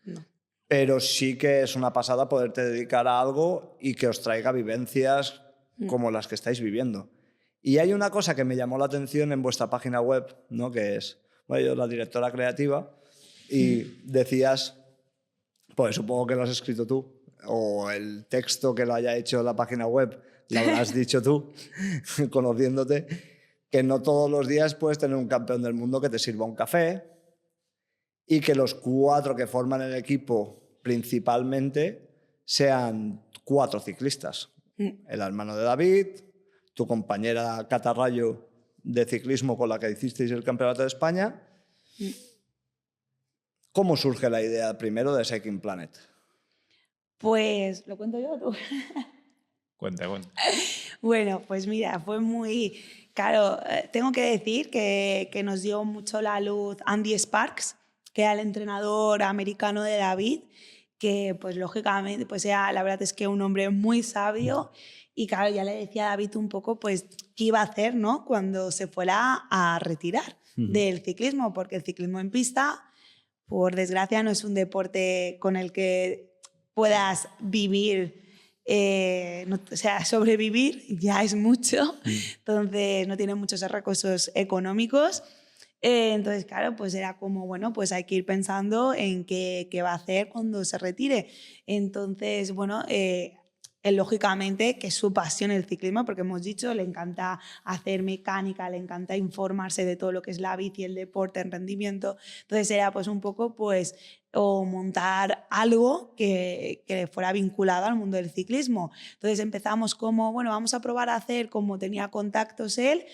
No. pero sí que es una pasada poderte dedicar a algo y que os traiga vivencias como las que estáis viviendo. Y hay una cosa que me llamó la atención en vuestra página web, ¿no? Que es, bueno, yo la directora creativa, y decías, pues supongo que lo has escrito tú, o el texto que lo haya hecho la página web lo habrás dicho tú, conociéndote, que no todos los días puedes tener un campeón del mundo que te sirva un café, y que los 4 que forman el equipo principalmente sean 4 ciclistas. El hermano de David, tu compañera Catarrayo de ciclismo con la que hicisteis el Campeonato de España. ¿Cómo surge la idea primero de Cycling Planet? Pues, ¿lo cuento yo o tú? Cuenta, cuenta. Bueno, pues mira, fue muy... Claro, tengo que decir que nos dio mucho la luz Andy Sparks, que era el entrenador americano de David, que pues lógicamente, pues era, la verdad es que un hombre muy sabio y claro, ya le decía a David un poco pues qué iba a hacer, ¿no? Cuando se fuera a retirar del ciclismo, porque el ciclismo en pista, por desgracia, no es un deporte con el que puedas vivir, o sea, sobrevivir ya es mucho, entonces no tiene muchos recursos económicos. Entonces, claro, pues era como, bueno, pues hay que ir pensando en qué va a hacer cuando se retire. Entonces, bueno, él, lógicamente, que es su pasión el ciclismo, porque hemos dicho, le encanta hacer mecánica, le encanta informarse de todo lo que es la bici, el deporte, el rendimiento. Entonces era pues un poco pues o montar algo que fuera vinculado al mundo del ciclismo. Entonces empezamos como, bueno, vamos a probar a hacer, como tenía contactos él,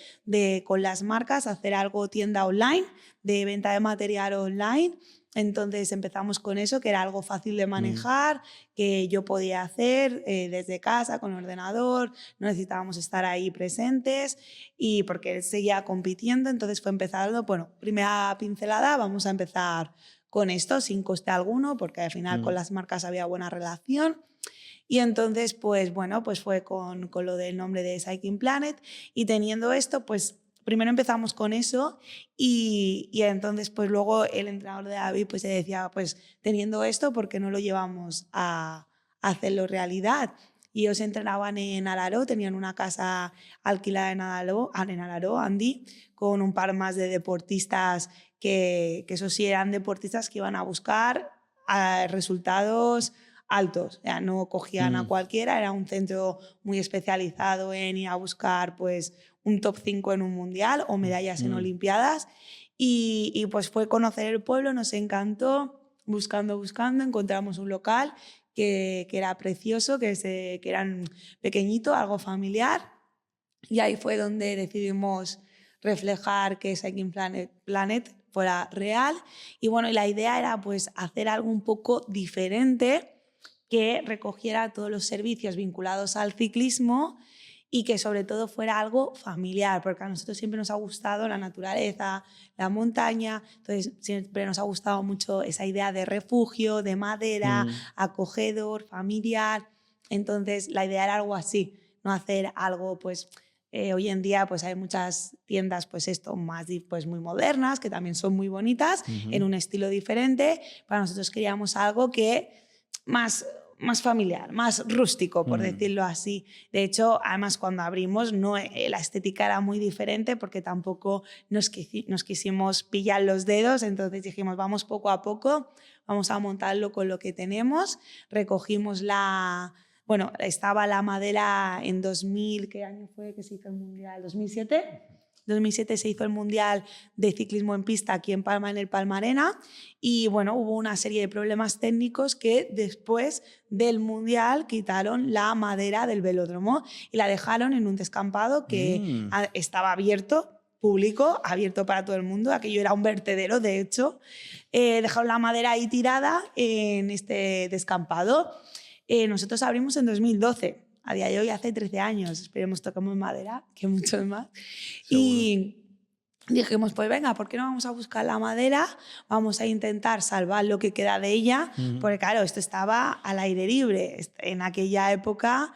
con las marcas, hacer algo tienda online, de venta de material online. Entonces empezamos con eso, que era algo fácil de manejar, que yo podía hacer desde casa, con ordenador, no necesitábamos estar ahí presentes, y porque él seguía compitiendo, entonces fue empezando, bueno, primera pincelada, vamos a empezar con esto sin coste alguno, porque al final con las marcas había buena relación. Y entonces, pues bueno, pues fue con lo del nombre de Cycling Planet, y teniendo esto, pues primero empezamos con eso, y entonces pues luego el entrenador de David pues se decía, pues teniendo esto, ¿por qué no lo llevamos a hacerlo realidad? Y ellos entrenaban en Alaró, tenían una casa alquilada en Alaró, Andy, con un par más de deportistas que eso sí eran deportistas que iban a buscar resultados altos, o sea, no cogían a cualquiera, era un centro muy especializado en ir a buscar pues un top 5 en un mundial o medallas en Olimpiadas, y pues fue conocer el pueblo, nos encantó, buscando, encontramos un local que era precioso, que era pequeñito, algo familiar, y ahí fue donde decidimos reflejar que Cycling Planet fuera real. Y bueno, la idea era pues hacer algo un poco diferente, que recogiera todos los servicios vinculados al ciclismo y que sobre todo fuera algo familiar, porque a nosotros siempre nos ha gustado la naturaleza, la montaña, entonces siempre nos ha gustado mucho esa idea de refugio, de madera, acogedor, familiar. Entonces la idea era algo así, no hacer algo pues... hoy en día pues hay muchas tiendas pues esto más pues muy modernas, que también son muy bonitas, en un estilo diferente. Para nosotros queríamos algo que más familiar, más rústico, por decirlo así. De hecho, además cuando abrimos la estética era muy diferente, porque tampoco nos quisimos pillar los dedos, entonces dijimos vamos poco a poco, vamos a montarlo con lo que tenemos. Recogimos bueno, estaba la madera en 2000, ¿qué año fue que se hizo el Mundial? ¿2007? 2007 se hizo el Mundial de Ciclismo en Pista aquí en Palma, en el Palma Arena, y bueno, hubo una serie de problemas técnicos que después del Mundial quitaron la madera del velódromo y la dejaron en un descampado que estaba abierto, público, abierto para todo el mundo. Aquello era un vertedero, de hecho. Dejaron la madera ahí tirada en este descampado. Nosotros abrimos en 2012. A día de hoy hace 13 años, esperemos toquemos madera, que muchos más. Y dijimos, pues venga, ¿por qué no vamos a buscar la madera? Vamos a intentar salvar lo que queda de ella, porque claro, esto estaba al aire libre. En aquella época,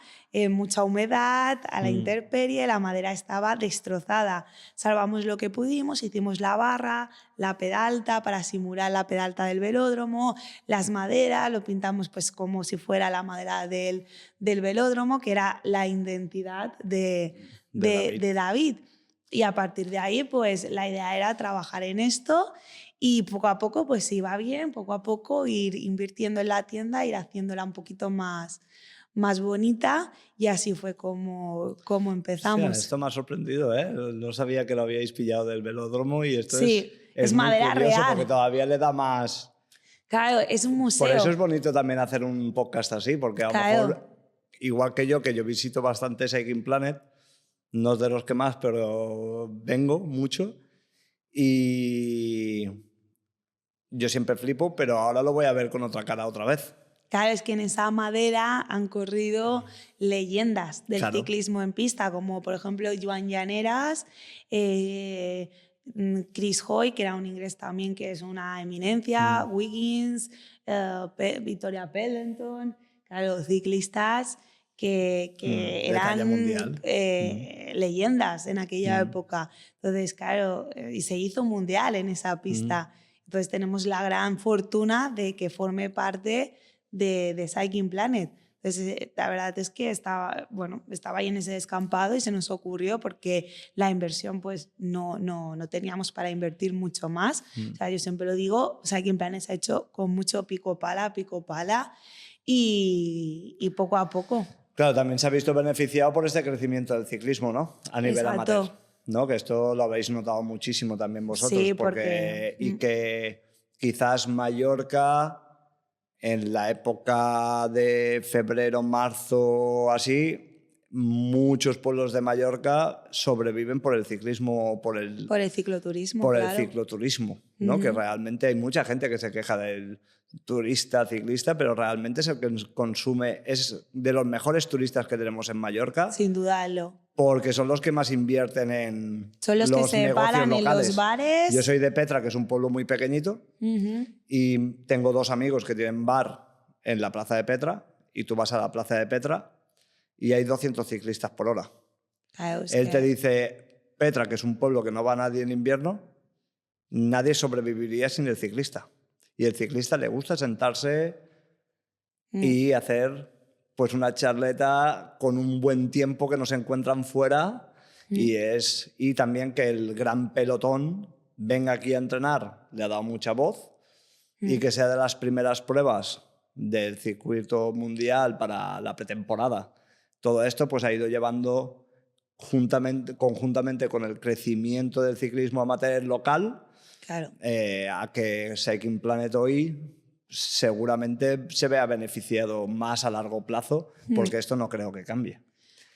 mucha humedad, a la intemperie, la madera estaba destrozada. Salvamos lo que pudimos, hicimos la barra, la pedalta para simular la pedalta del velódromo, las maderas, lo pintamos pues como si fuera la madera del velódromo, que era la identidad de David. Y a partir de ahí, pues la idea era trabajar en esto, y poco a poco, pues si iba bien, poco a poco ir invirtiendo en la tienda, ir haciéndola un poquito más bonita, y así fue como empezamos. Hostia, esto me ha sorprendido, ¿eh? No sabía que lo habíais pillado del velódromo, y esto sí, es muy madera curioso, real. porque todavía le da más... Claro, es un museo. Por eso es bonito también hacer un podcast así, porque a lo mejor, igual que yo visito bastante Cycling Planet, no es de los que más, pero vengo mucho, y yo siempre flipo, pero ahora lo voy a ver con otra cara otra vez. Claro, es que en esa madera han corrido leyendas del ciclismo en pista, como por ejemplo Joan Llaneras, Chris Hoy, que era un inglés también, que es una eminencia, Wiggins, Victoria Pendleton, claro, ciclistas que eran leyendas en aquella época. Entonces, claro, y se hizo mundial en esa pista. Entonces tenemos la gran fortuna de que forme parte de Cycling Planet. Entonces, la verdad es que estaba ahí en ese descampado y se nos ocurrió, porque la inversión pues no teníamos para invertir mucho más. O sea, yo siempre lo digo, Cycling Planet se ha hecho con mucho pico pala, y poco a poco. Claro, también se ha visto beneficiado por este crecimiento del ciclismo, ¿no? A nivel Exacto. amateur, ¿no? Que esto lo habéis notado muchísimo también vosotros. Sí, porque... Y que quizás Mallorca, en la época de febrero, marzo, así, muchos pueblos de Mallorca sobreviven por el ciclismo, Por el cicloturismo, por claro. el cicloturismo, ¿no? Que realmente hay mucha gente que se queja del turista, ciclista, pero realmente es el que consume, es de los mejores turistas que tenemos en Mallorca, Sin dudarlo. porque son los que más invierten en Son los que se negocios paran en locales. los bares. Yo soy de Petra, que es un pueblo muy pequeñito, y tengo 2 amigos que tienen bar en la plaza de Petra, y tú vas a la plaza de Petra y hay 200 ciclistas por hora. Claro, es Él que- te dice, Petra, que es un pueblo que no va nadie en invierno, nadie sobreviviría sin el ciclista. Y el ciclista le gusta sentarse y hacer pues una charleta con un buen tiempo que no se encuentran fuera y también que el gran pelotón venga aquí a entrenar, le ha dado mucha voz y que sea de las primeras pruebas del circuito mundial para la pretemporada. Todo esto pues ha ido llevando conjuntamente con el crecimiento del ciclismo amateur local Claro. a que Cycling Planet hoy seguramente se vea beneficiado más a largo plazo, porque esto no creo que cambie.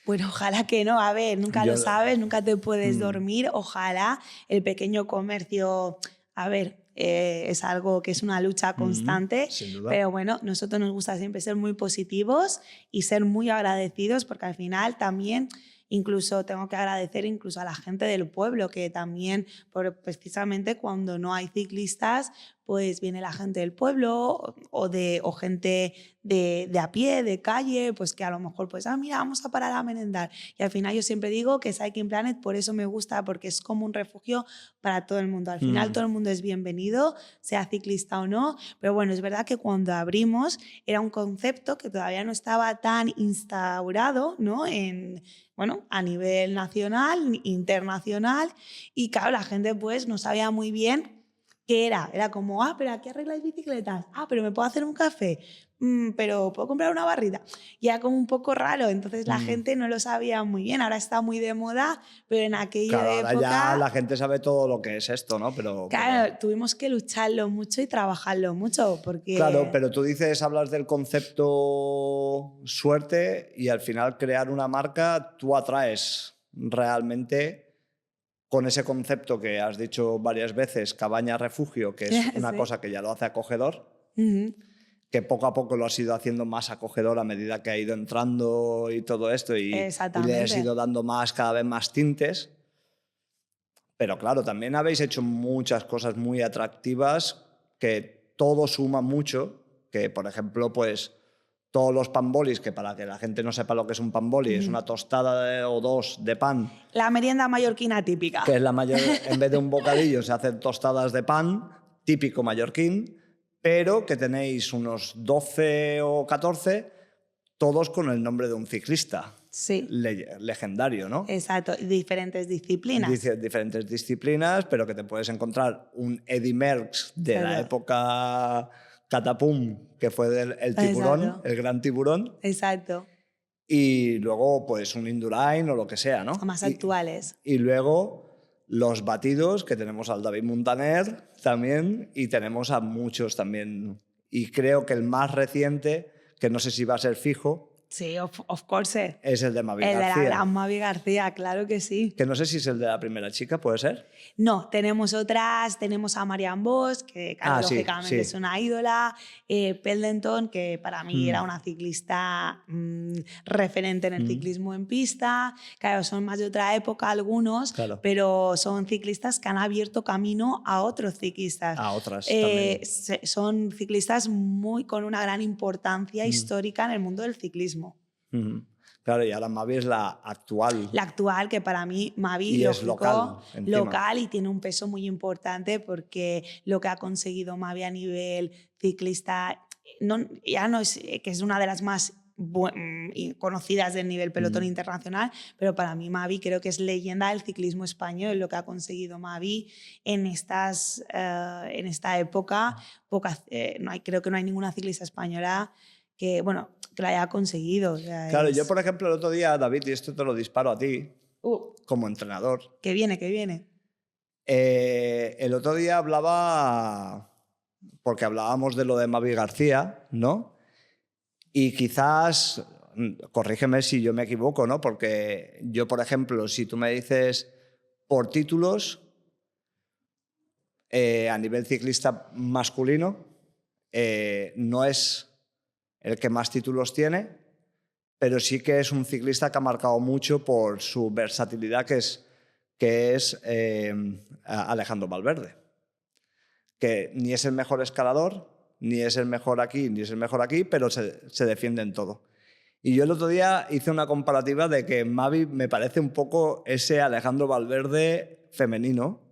Bueno, ojalá que no. A ver, nunca Yo- lo sabes, nunca te puedes dormir. Ojalá el pequeño comercio, a ver, es algo que es una lucha constante. sin duda. Pero bueno, nosotros nos gusta siempre ser muy positivos y ser muy agradecidos, porque al final también incluso tengo que agradecer incluso a la gente del pueblo, que también precisamente cuando no hay ciclistas, pues viene la gente del pueblo o gente de a pie, de calle, pues que a lo mejor pues, mira, vamos a parar a merendar. Y al final yo siempre digo que Cycling Planet por eso me gusta, porque es como un refugio para todo el mundo. Al final todo el mundo es bienvenido, sea ciclista o no, pero bueno, es verdad que cuando abrimos era un concepto que todavía no estaba tan instaurado, ¿no? Bueno, a nivel nacional, internacional, y claro, la gente pues no sabía muy bien qué era. Era como, pero aquí arregláis bicicletas, pero me puedo hacer un café, pero puedo comprar una barrita. Y era como un poco raro, entonces la gente no lo sabía muy bien. Ahora está muy de moda, pero en aquella Claro, ahora época... ya la gente sabe todo lo que es esto, ¿no? Claro, tuvimos que lucharlo mucho y trabajarlo mucho, porque... Claro, pero tú hablas del concepto suerte y al final crear una marca, tú atraes realmente con ese concepto que has dicho varias veces, cabaña refugio, que es una Sí. cosa que ya lo hace acogedor, que poco a poco lo has ido haciendo más acogedor a medida que ha ido entrando y todo esto y le has Exactamente. ido dando cada vez más tintes. Pero claro, también habéis hecho muchas cosas muy atractivas que todo suma mucho, que por ejemplo, pues todos los panbolis, que para que la gente no sepa lo que es un panboli, es una tostada o 2 de pan, La merienda mallorquina típica. que es la mayor, en vez de un bocadillo se hacen tostadas de pan, típico mallorquín, pero que tenéis unos 12 o 14, todos con el nombre de un ciclista. Sí. Legendario, ¿no? Exacto, diferentes disciplinas. Diferentes disciplinas, pero que te puedes encontrar un Eddy Merckx de la época Catapum, que fue el tiburón, Exacto. el gran tiburón, Exacto. y luego pues un Indurain o lo que sea, ¿no? O más actuales. Y luego los batidos, que tenemos al David Muntaner también, y tenemos a muchos también. Y creo que el más reciente, que no sé si va a ser fijo, Sí, of course. es el de Mavi El de García. la gran Mavi García, claro que sí. Que no sé si es el de la primera chica, ¿puede ser? No, tenemos otras, tenemos a Marianne Bosch, que claro, Sí, lógicamente sí. es una ídola, Pendleton, que para mí era una ciclista referente en el ciclismo en pista, claro, son más de otra época algunos, Claro. pero son ciclistas que han abierto camino a otros ciclistas. A otras también. Son ciclistas con una gran importancia histórica en el mundo del ciclismo. Claro, y ahora Mavi es la actual. La actual, que para mí Mavi Y es lógico, local, encima. y tiene un peso muy importante, porque lo que ha conseguido Mavi a nivel ciclista ya no es que es una de las más conocidas del nivel pelotón internacional, pero para mí Mavi creo que es leyenda del ciclismo español. Lo que ha conseguido Mavi en esta época, creo que no hay ninguna ciclista española que, bueno, que lo haya conseguido. O sea, Claro, yo por ejemplo el otro día, David, y esto te lo disparo a ti como entrenador. Que viene, que viene. El otro día hablaba, porque hablábamos de lo de Mavi García, ¿no? Y quizás, corrígeme si yo me equivoco, ¿no? Porque yo, por ejemplo, si tú me dices por títulos, a nivel ciclista masculino, no es el que más títulos tiene, pero sí que es un ciclista que ha marcado mucho por su versatilidad, que es Alejandro Valverde, que ni es el mejor escalador, ni es el mejor aquí, ni es el mejor aquí, pero se defiende en todo. Y yo el otro día hice una comparativa de que Mavi me parece un poco ese Alejandro Valverde femenino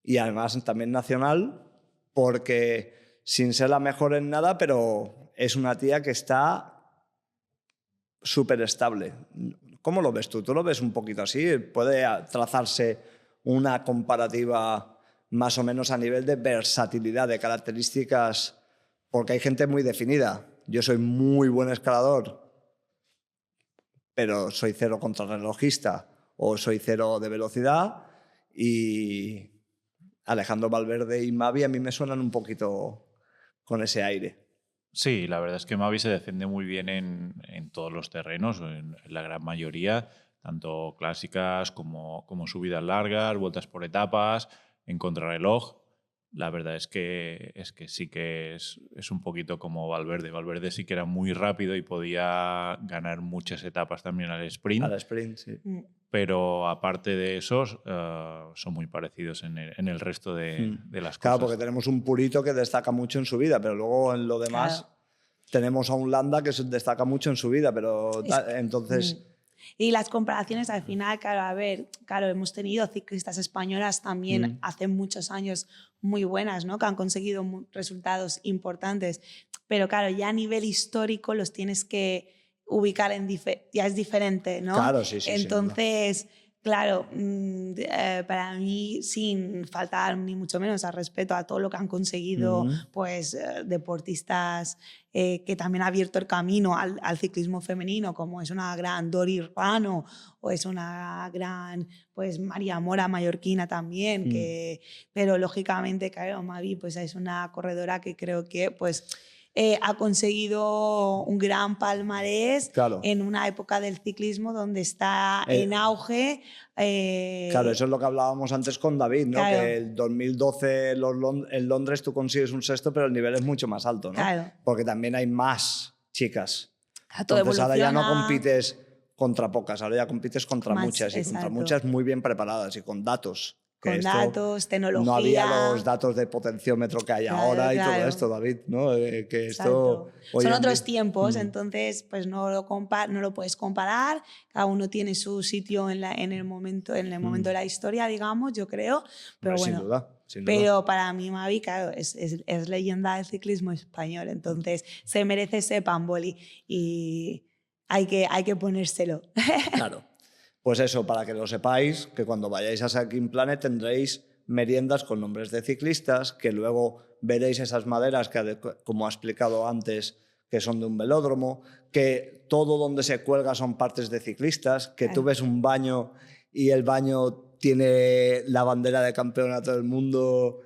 y además también nacional, porque sin ser la mejor en nada, pero es una tía que está súper estable. ¿Cómo lo ves tú? ¿Tú lo ves un poquito así? ¿Puede trazarse una comparativa más o menos a nivel de versatilidad, de características? Porque hay gente muy definida. Yo soy muy buen escalador, pero soy cero contrarrelojista o soy cero de velocidad, y Alejandro Valverde y Mavi a mí me suenan un poquito con ese aire. Sí, la verdad es que Mavi se defiende muy bien en todos los terrenos, en la gran mayoría, tanto clásicas como subidas largas, vueltas por etapas, en contrarreloj. La verdad es que sí que es un poquito como Valverde. Valverde sí que era muy rápido y podía ganar muchas etapas también al sprint. Al sprint, sí. Pero aparte de esos, son muy parecidos en el resto de las cosas. Claro, porque tenemos un Purito que destaca mucho en su vida, pero luego en lo demás tenemos a un Landa que se destaca mucho en su vida, pero entonces... Y las comparaciones al final, claro, a ver, claro, hemos tenido ciclistas españolas también hace muchos años muy buenas, ¿no? Que han conseguido resultados importantes, pero claro, ya a nivel histórico los tienes que ubicar ya es diferente, ¿no? Claro, sí, sí. Entonces, claro, para mí, sin faltar ni mucho menos al respeto a todo lo que han conseguido pues, deportistas que también ha abierto el camino al ciclismo femenino, como es una gran Dori Rano o es una gran pues, María Mora mallorquina también, pero lógicamente, claro, Mavi pues, es una corredora que creo que pues, ha conseguido un gran palmarés en una época del ciclismo donde está en auge. Claro, eso es lo que hablábamos antes con David, ¿no? Claro. Que el 2012 en Londres tú consigues un sexto, pero el nivel es mucho más alto, ¿no? Claro. Porque también hay más chicas. Todo entonces ahora ya no evoluciona. compites contra pocas, ahora ya compites contra muchas, y Exacto. contra muchas muy bien preparadas y con datos. Con datos, tecnología. No había los datos de potenciómetro que hay ahora y todo esto, David, ¿no? Que esto son otros tiempos, entonces pues no lo puedes comparar. Cada uno tiene su sitio en el momento de la historia, digamos, yo creo. Pero bueno, sin duda. Pero para mí Mavi, claro, es leyenda del ciclismo español, entonces se merece ese pamboli y hay que ponérselo. Claro. Pues eso, para que lo sepáis, que cuando vayáis a Cycling Planet tendréis meriendas con nombres de ciclistas, que luego veréis esas maderas que, como ha explicado antes, que son de un velódromo, que todo donde se cuelga son partes de ciclistas, que tú ves un baño y el baño tiene la bandera de campeonato del mundo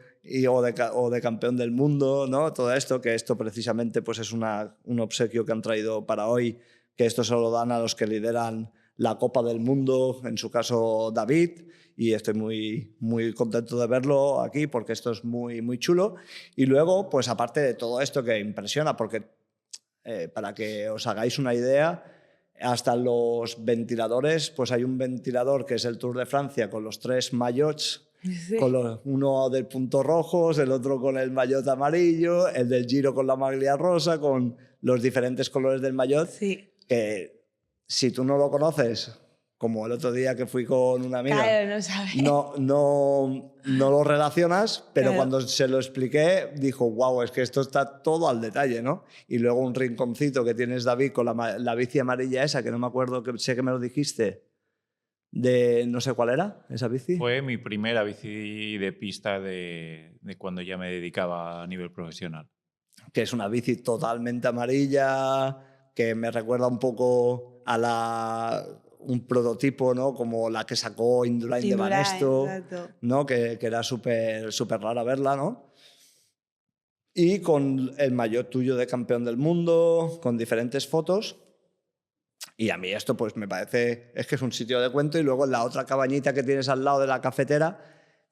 o de campeón del mundo, ¿no? Todo esto, que esto precisamente pues es un obsequio que han traído para hoy, que esto se lo dan a los que lideran la Copa del Mundo, en su caso David, y estoy muy, muy contento de verlo aquí porque esto es muy, muy chulo. Y luego, pues aparte de todo esto que impresiona, porque para que os hagáis una idea, hasta los ventiladores, pues hay un ventilador que es el Tour de Francia con los 3 maillots, con uno del punto rojos, el otro con el maillot amarillo, el del Giro con la maglia rosa, con los diferentes colores del maillot, que si tú no lo conoces, como el otro día que fui con una amiga, claro, no sabes. No lo relacionas, pero cuando se lo expliqué, dijo, wow, es que esto está todo al detalle, ¿no? Y luego un rinconcito que tienes, David, con la bici amarilla esa, que no me acuerdo, que sé que me lo dijiste, de no sé cuál era esa bici. Fue mi primera bici de pista de cuando ya me dedicaba a nivel profesional. Que es una bici totalmente amarilla, que me recuerda un poco a un prototipo, ¿no? Como la que sacó Indurain de Indurain, Banesto, exacto. ¿no? Que era súper rara verla, ¿no? Y con el maillot tuyo de campeón del mundo, con diferentes fotos. Y a mí esto pues me parece, es que es un sitio de cuento. Y luego en la otra cabañita que tienes al lado de la cafetera,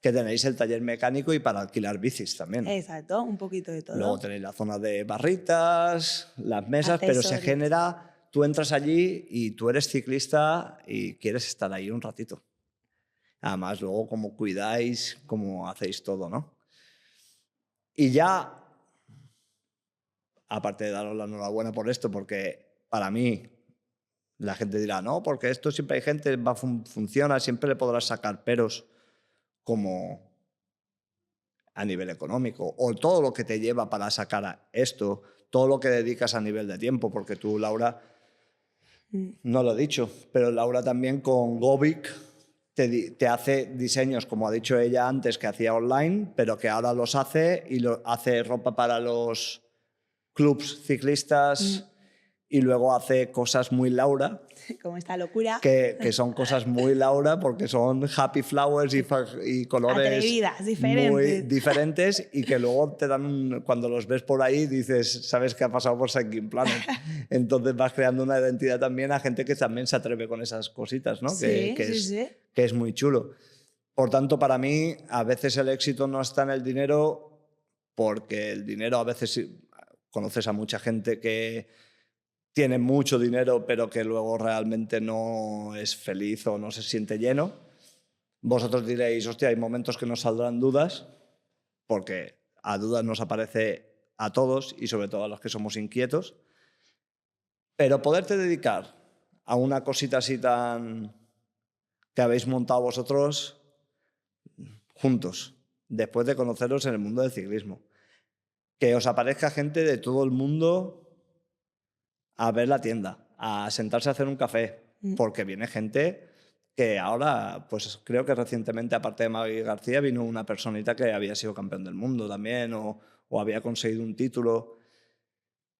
que tenéis el taller mecánico y para alquilar bicis también. Exacto, un poquito de todo. Luego tenéis la zona de barritas, las mesas, pero se Accesorios. genera, tú entras allí y tú eres ciclista y quieres estar ahí un ratito. Además, luego cómo cuidáis, cómo hacéis todo, ¿no? Y ya, aparte de daros la enhorabuena por esto, porque para mí la gente dirá, no, porque esto siempre hay gente, funciona, siempre le podrás sacar peros como a nivel económico, o todo lo que te lleva para sacar a esto, todo lo que dedicas a nivel de tiempo, porque tú, Laura, no lo he dicho, pero Laura también con Govic te hace diseños, como ha dicho ella antes, que hacía online, pero que ahora los hace y hace ropa para los clubs ciclistas y luego hace cosas muy Laura. Como esta locura. Que son cosas muy Laura porque son happy flowers y colores atrevidas, muy diferentes. diferentes y que luego te dan, cuando los ves por ahí dices, sabes que ha pasado por Cycling Planet. Entonces vas creando una identidad también a gente que también se atreve con esas cositas, ¿no? Sí, que es muy chulo. Por tanto, para mí, a veces el éxito no está en el dinero porque el dinero a veces conoces a mucha gente que tiene mucho dinero pero que luego realmente no es feliz o no se siente lleno. Vosotros diréis, hostia, hay momentos que nos saldrán dudas, porque a dudas nos aparece a todos y sobre todo a los que somos inquietos, pero poderte dedicar a una cosita así tan que habéis montado vosotros juntos, después de conoceros en el mundo del ciclismo, que os aparezca gente de todo el mundo a ver la tienda, a sentarse a hacer un café, porque viene gente que ahora, pues creo que recientemente, aparte de Magui García, vino una personita que había sido campeón del mundo también o había conseguido un título.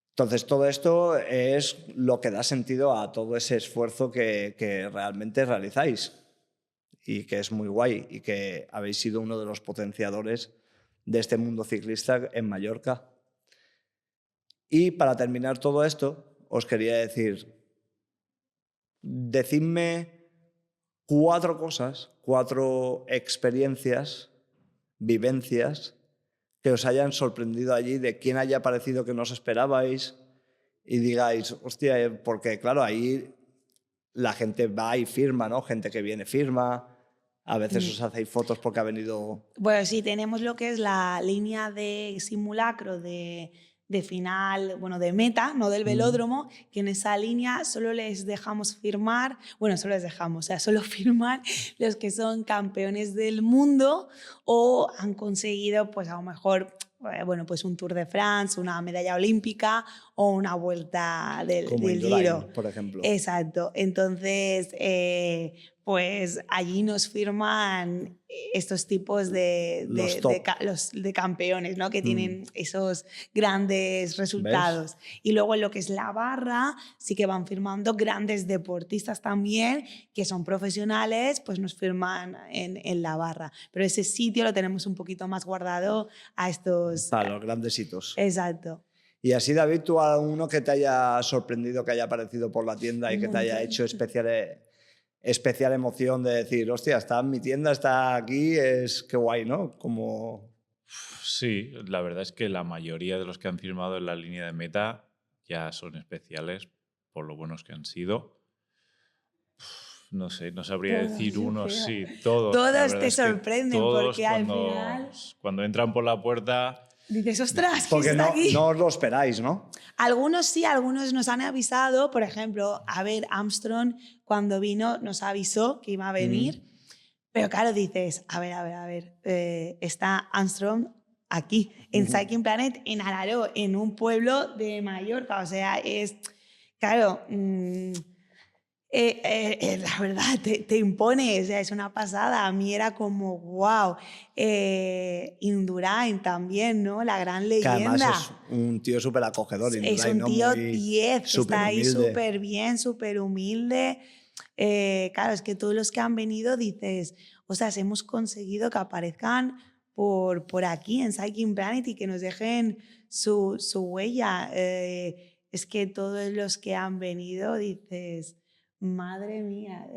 Entonces, todo esto es lo que da sentido a todo ese esfuerzo que realmente realizáis y que es muy guay y que habéis sido uno de los potenciadores de este mundo ciclista en Mallorca. Y para terminar todo esto, os quería decir, decidme 4 cosas, 4 experiencias, vivencias que os hayan sorprendido allí, de quién haya parecido que no os esperabais y digáis, hostia, porque claro, ahí la gente va y firma, ¿no? Gente que viene firma, a veces os hacéis fotos porque ha venido... Bueno, sí, tenemos lo que es la línea de simulacro de final, bueno, de meta, no del velódromo, que en esa línea solo les dejamos firmar, bueno, solo les dejamos, o sea, solo firmar los que son campeones del mundo o han conseguido, pues a lo mejor, bueno, pues un Tour de France, una medalla olímpica o una vuelta del Indurain, Giro. por ejemplo. Exacto. Entonces, pues allí nos firman estos tipos de campeones, ¿no? Que tienen esos grandes resultados. ¿Ves? Y luego en lo que es la barra sí que van firmando grandes deportistas también, que son profesionales, pues nos firman en la barra. Pero ese sitio lo tenemos un poquito más guardado a estos... Para los grandes hitos. Exacto. Y así, David, tú a uno que te haya sorprendido, que haya aparecido por la tienda y que te haya hecho especial emoción de decir, hostia, está en mi tienda, está aquí, es qué guay, ¿no? Como... Sí, la verdad es que la mayoría de los que han firmado en la línea de meta ya son especiales por lo buenos que han sido. No sé, no sabría decir uno, sí, todos. Todos te sorprenden todos porque al final... Cuando entran por la puerta... Dices, ostras, porque está aquí. No os lo esperáis, ¿no? Algunos sí, algunos nos han avisado. Por ejemplo, a ver, Armstrong cuando vino nos avisó que iba a venir. Pero claro, dices, a ver, está Armstrong aquí, en Cycling Planet, en Alaró, en un pueblo de Mallorca. O sea, es, claro, La verdad, te impone, o sea, es una pasada. A mí era como, wow. Indurain también, ¿no? La gran Que además leyenda. es un tío súper acogedor, Es Indurain, un ¿no? tío Muy 10 que súper está ahí humilde. súper bien, súper humilde. Claro, es que todos los que han venido dices, o sea, hemos conseguido que aparezcan por aquí en Cycling Planet y que nos dejen su huella. Es que todos los que han venido dices, madre mía,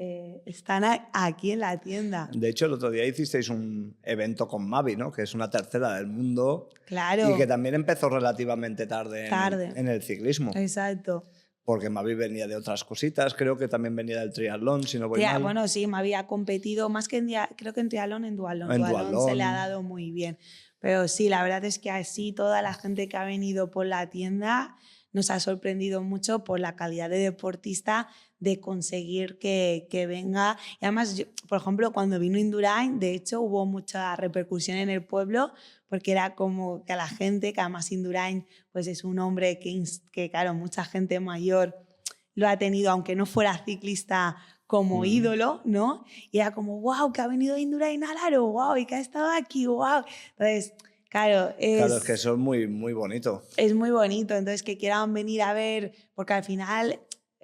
están aquí en la tienda. De hecho, el otro día hicisteis un evento con Mavi, ¿no? Que es una tercera del mundo Claro, y que también empezó relativamente tarde tarde. en el ciclismo. Exacto. Porque Mavi venía de otras cositas, creo que también venía del triatlón, si no voy mal. Bueno, sí, me había competido más que creo que en triatlón, en dualón. En Dualón se le ha duatlón. dado muy bien. Pero sí, la verdad es que así toda la gente que ha venido por la tienda nos ha sorprendido mucho por la calidad de deportista, de conseguir que venga. Y además, por ejemplo, cuando vino Indurain, de hecho, hubo mucha repercusión en el pueblo porque era como que a la gente, que además Indurain pues es un hombre que claro, mucha gente mayor lo ha tenido, aunque no fuera ciclista, como ídolo, ¿no? Y era como, wow, que ha venido Indurain al Aro, wow, y que ha estado aquí, wow. Entonces, claro, Claro, es que eso es muy, muy bonito. es muy bonito. Entonces, que quieran venir a ver, porque al final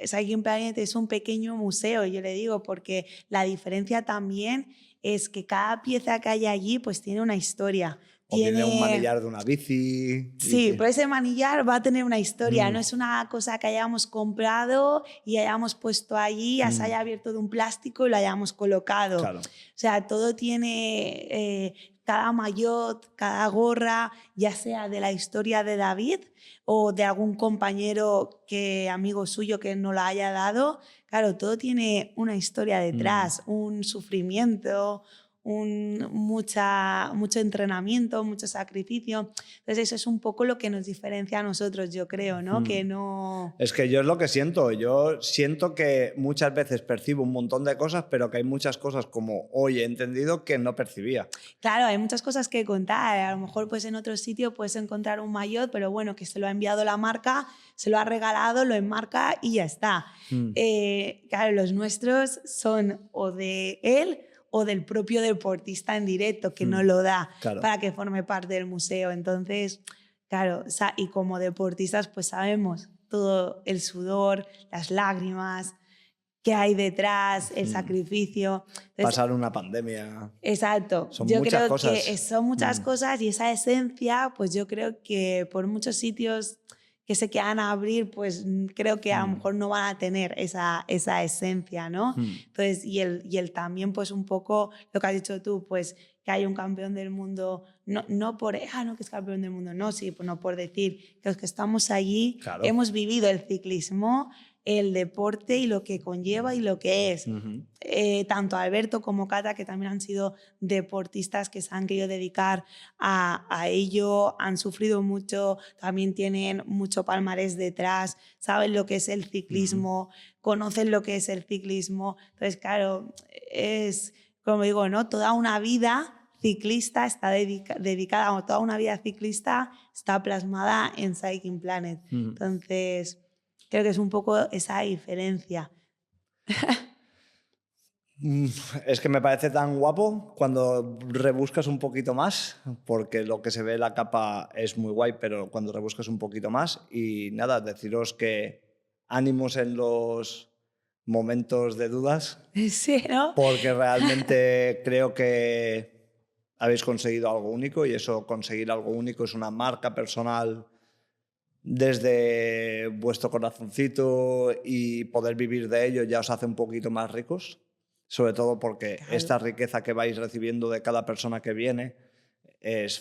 Cycling Planet es un pequeño museo, yo le digo, porque la diferencia también es que cada pieza que hay allí pues tiene una historia. O tiene un manillar de una bici. Sí, pero ese manillar va a tener una historia, no Mm. es una cosa que hayamos comprado y hayamos puesto allí, se haya abierto de un plástico y lo hayamos colocado. Claro. O sea, todo tiene, cada maillot, cada gorra, ya sea de la historia de David o de algún compañero amigo suyo que no la haya dado, claro, todo tiene una historia detrás, un sufrimiento, mucho entrenamiento, mucho sacrificio. Entonces eso es un poco lo que nos diferencia a nosotros, yo creo, ¿no? Que no... Es que yo es lo que siento. Yo siento que muchas veces percibo un montón de cosas, pero que hay muchas cosas, como hoy he entendido, que no percibía. Claro, hay muchas cosas que contar. A lo mejor pues en otro sitio puedes encontrar un maillot, pero bueno, que se lo ha enviado la marca, se lo ha regalado, lo enmarca y ya está. Claro, los nuestros son o de él o del propio deportista en directo, que no lo da para que forme parte del museo. Entonces, claro, y como deportistas pues sabemos todo el sudor, las lágrimas, qué hay detrás, el sacrificio. Entonces, pasar una pandemia. Exacto. Son yo muchas creo cosas. que son muchas cosas y esa esencia, pues yo creo que por muchos sitios que se quieran abrir, pues creo que a lo mejor no van a tener esa esencia, ¿no? Entonces, y el también, pues un poco lo que has dicho tú, pues que hay un campeón del mundo, no por, no que es campeón del mundo, no, sí, pues no por decir que los que estamos allí hemos vivido el ciclismo, el deporte y lo que conlleva y lo que es. Tanto Alberto como Cata, que también han sido deportistas que se han querido dedicar a ello, han sufrido mucho, también tienen mucho palmarés detrás, saben lo que es el ciclismo, conocen lo que es el ciclismo. Entonces, claro, es, como digo, ¿no? Toda una vida ciclista está dedicada, o toda una vida ciclista está plasmada en Cycling Planet. Entonces, creo que es un poco esa diferencia. Es que me parece tan guapo cuando rebuscas un poquito más, porque lo que se ve en la capa es muy guay, pero cuando rebuscas un poquito más, y nada, deciros que ánimos en los momentos de dudas, sí, ¿no? Porque realmente creo que habéis conseguido algo único, y eso, conseguir algo único, es una marca personal desde vuestro corazoncito, y poder vivir de ello ya os hace un poquito más ricos. Sobre todo porque esta riqueza que vais recibiendo de cada persona que viene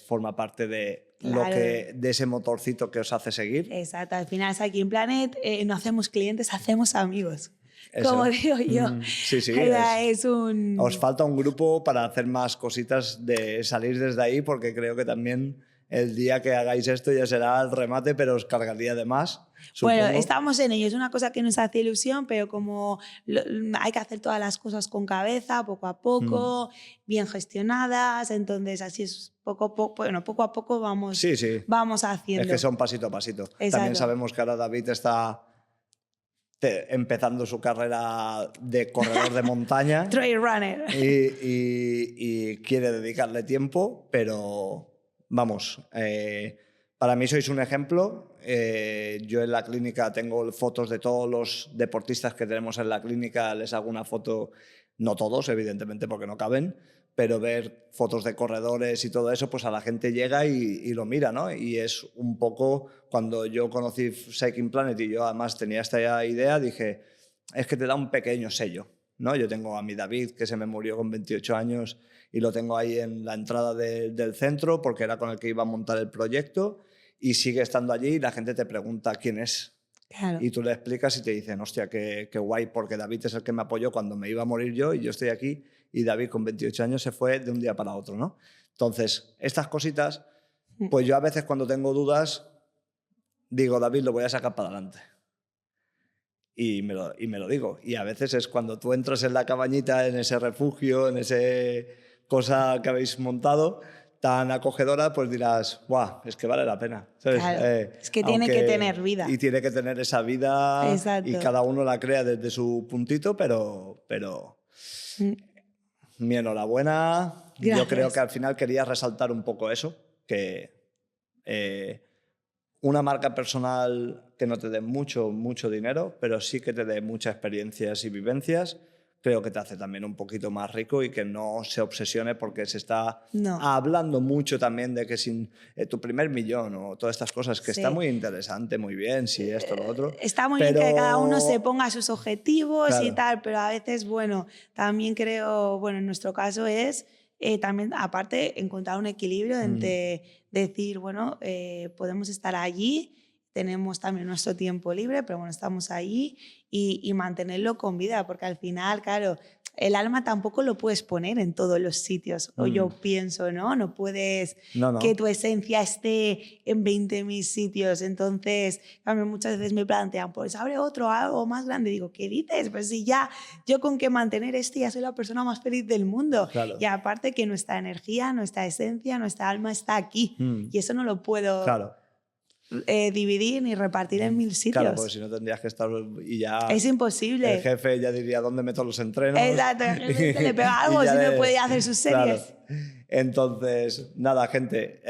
forma parte de, de ese motorcito que os hace seguir. Exacto, al final Cycling Planet no hacemos clientes, hacemos amigos. Eso. Como digo yo. Sí, sí. Os falta un grupo para hacer más cositas, de salir desde ahí, porque creo que también el día que hagáis esto ya será el remate, pero os cargaría de más. Bueno, estamos en ello, es una cosa que nos hace ilusión, pero como hay que hacer todas las cosas con cabeza, poco a poco, bien gestionadas, entonces así es poco a poco, bueno, poco a poco vamos, vamos haciendo. Es que son pasito a pasito. Exacto. También sabemos que ahora David está empezando su carrera de corredor de montaña. Trail runner. Y quiere dedicarle tiempo, pero vamos, para mí sois un ejemplo. Yo en la clínica tengo fotos de todos los deportistas que tenemos en la clínica, les hago una foto, no todos, evidentemente, porque no caben, pero ver fotos de corredores y todo eso, pues a la gente llega y lo mira, ¿no? Y es un poco, cuando yo conocí Cycling Planet y yo además tenía esta idea, dije, es que te da un pequeño sello, ¿no? Yo tengo a mi David, que se me murió con 28 años y lo tengo ahí en la entrada del centro porque era con el que iba a montar el proyecto y sigue estando allí y la gente te pregunta quién es. Claro. Y tú le explicas y te dicen, hostia, qué guay, porque David es el que me apoyó cuando me iba a morir yo y yo estoy aquí y David con 28 años se fue de un día para otro, ¿no? Entonces, estas cositas, pues yo a veces cuando tengo dudas digo, David, lo voy a sacar para adelante. Y me lo digo. Y a veces es cuando tú entras en la cabañita, en ese refugio, en esa cosa que habéis montado, tan acogedora, pues dirás, ¡guau! Es que vale la pena. ¿Sabes? Claro, es que tiene que tener vida. Y tiene que tener esa vida. Exacto. Y cada uno la crea desde su puntito, pero mi enhorabuena. Gracias. Yo creo que al final quería resaltar un poco eso, que una marca personal que no te dé mucho dinero, pero sí que te dé muchas experiencias y vivencias, creo que te hace también un poquito más rico y que no se obsesione porque se está hablando mucho también de que sin tu primer millón o todas estas cosas, que está muy interesante, muy bien, sí, esto, lo otro. Está muy bien que cada uno se ponga sus objetivos, claro, y tal, pero a veces, bueno, también creo, bueno, en nuestro caso es también, aparte, encontrar un equilibrio entre decir, bueno, podemos estar allí, tenemos también nuestro tiempo libre, pero bueno, estamos allí y mantenerlo con vida, porque al final, claro, el alma tampoco lo puedes poner en todos los sitios, o yo pienso, ¿no? No puedes que tu esencia esté en 20.000 sitios. Entonces, claro, muchas veces me plantean, pues abre algo más grande. Digo, ¿qué dices? Pues si ya, yo con que mantener ya soy la persona más feliz del mundo. Claro. Y aparte que nuestra energía, nuestra esencia, nuestra alma está aquí. Y eso no lo puedo... Claro. Dividir ni repartir en 1000 sitios. Claro, porque si no tendrías que estar y ya... Es imposible. El jefe ya diría dónde meto los entrenos. Exacto, el jefe se le pega algo si no puede hacer sus series. Claro. Entonces, nada, gente,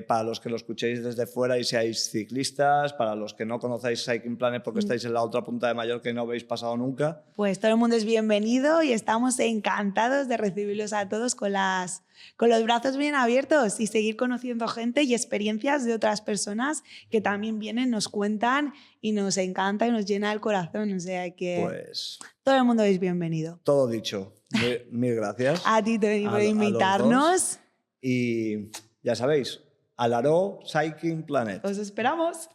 para los que lo escuchéis desde fuera y seáis ciclistas, para los que no conocéis Cycling Planet porque estáis en la otra punta de Mallorca y no habéis pasado nunca. Pues todo el mundo es bienvenido y estamos encantados de recibirlos a todos con los brazos bien abiertos y seguir conociendo gente y experiencias de otras personas que también vienen, nos cuentan y nos encanta y nos llena el corazón. O sea que pues, todo el mundo es bienvenido. Todo dicho. Mil gracias. A ti, Tony, por invitarnos. Y ya sabéis, Alaró Cycling Planet. Os esperamos.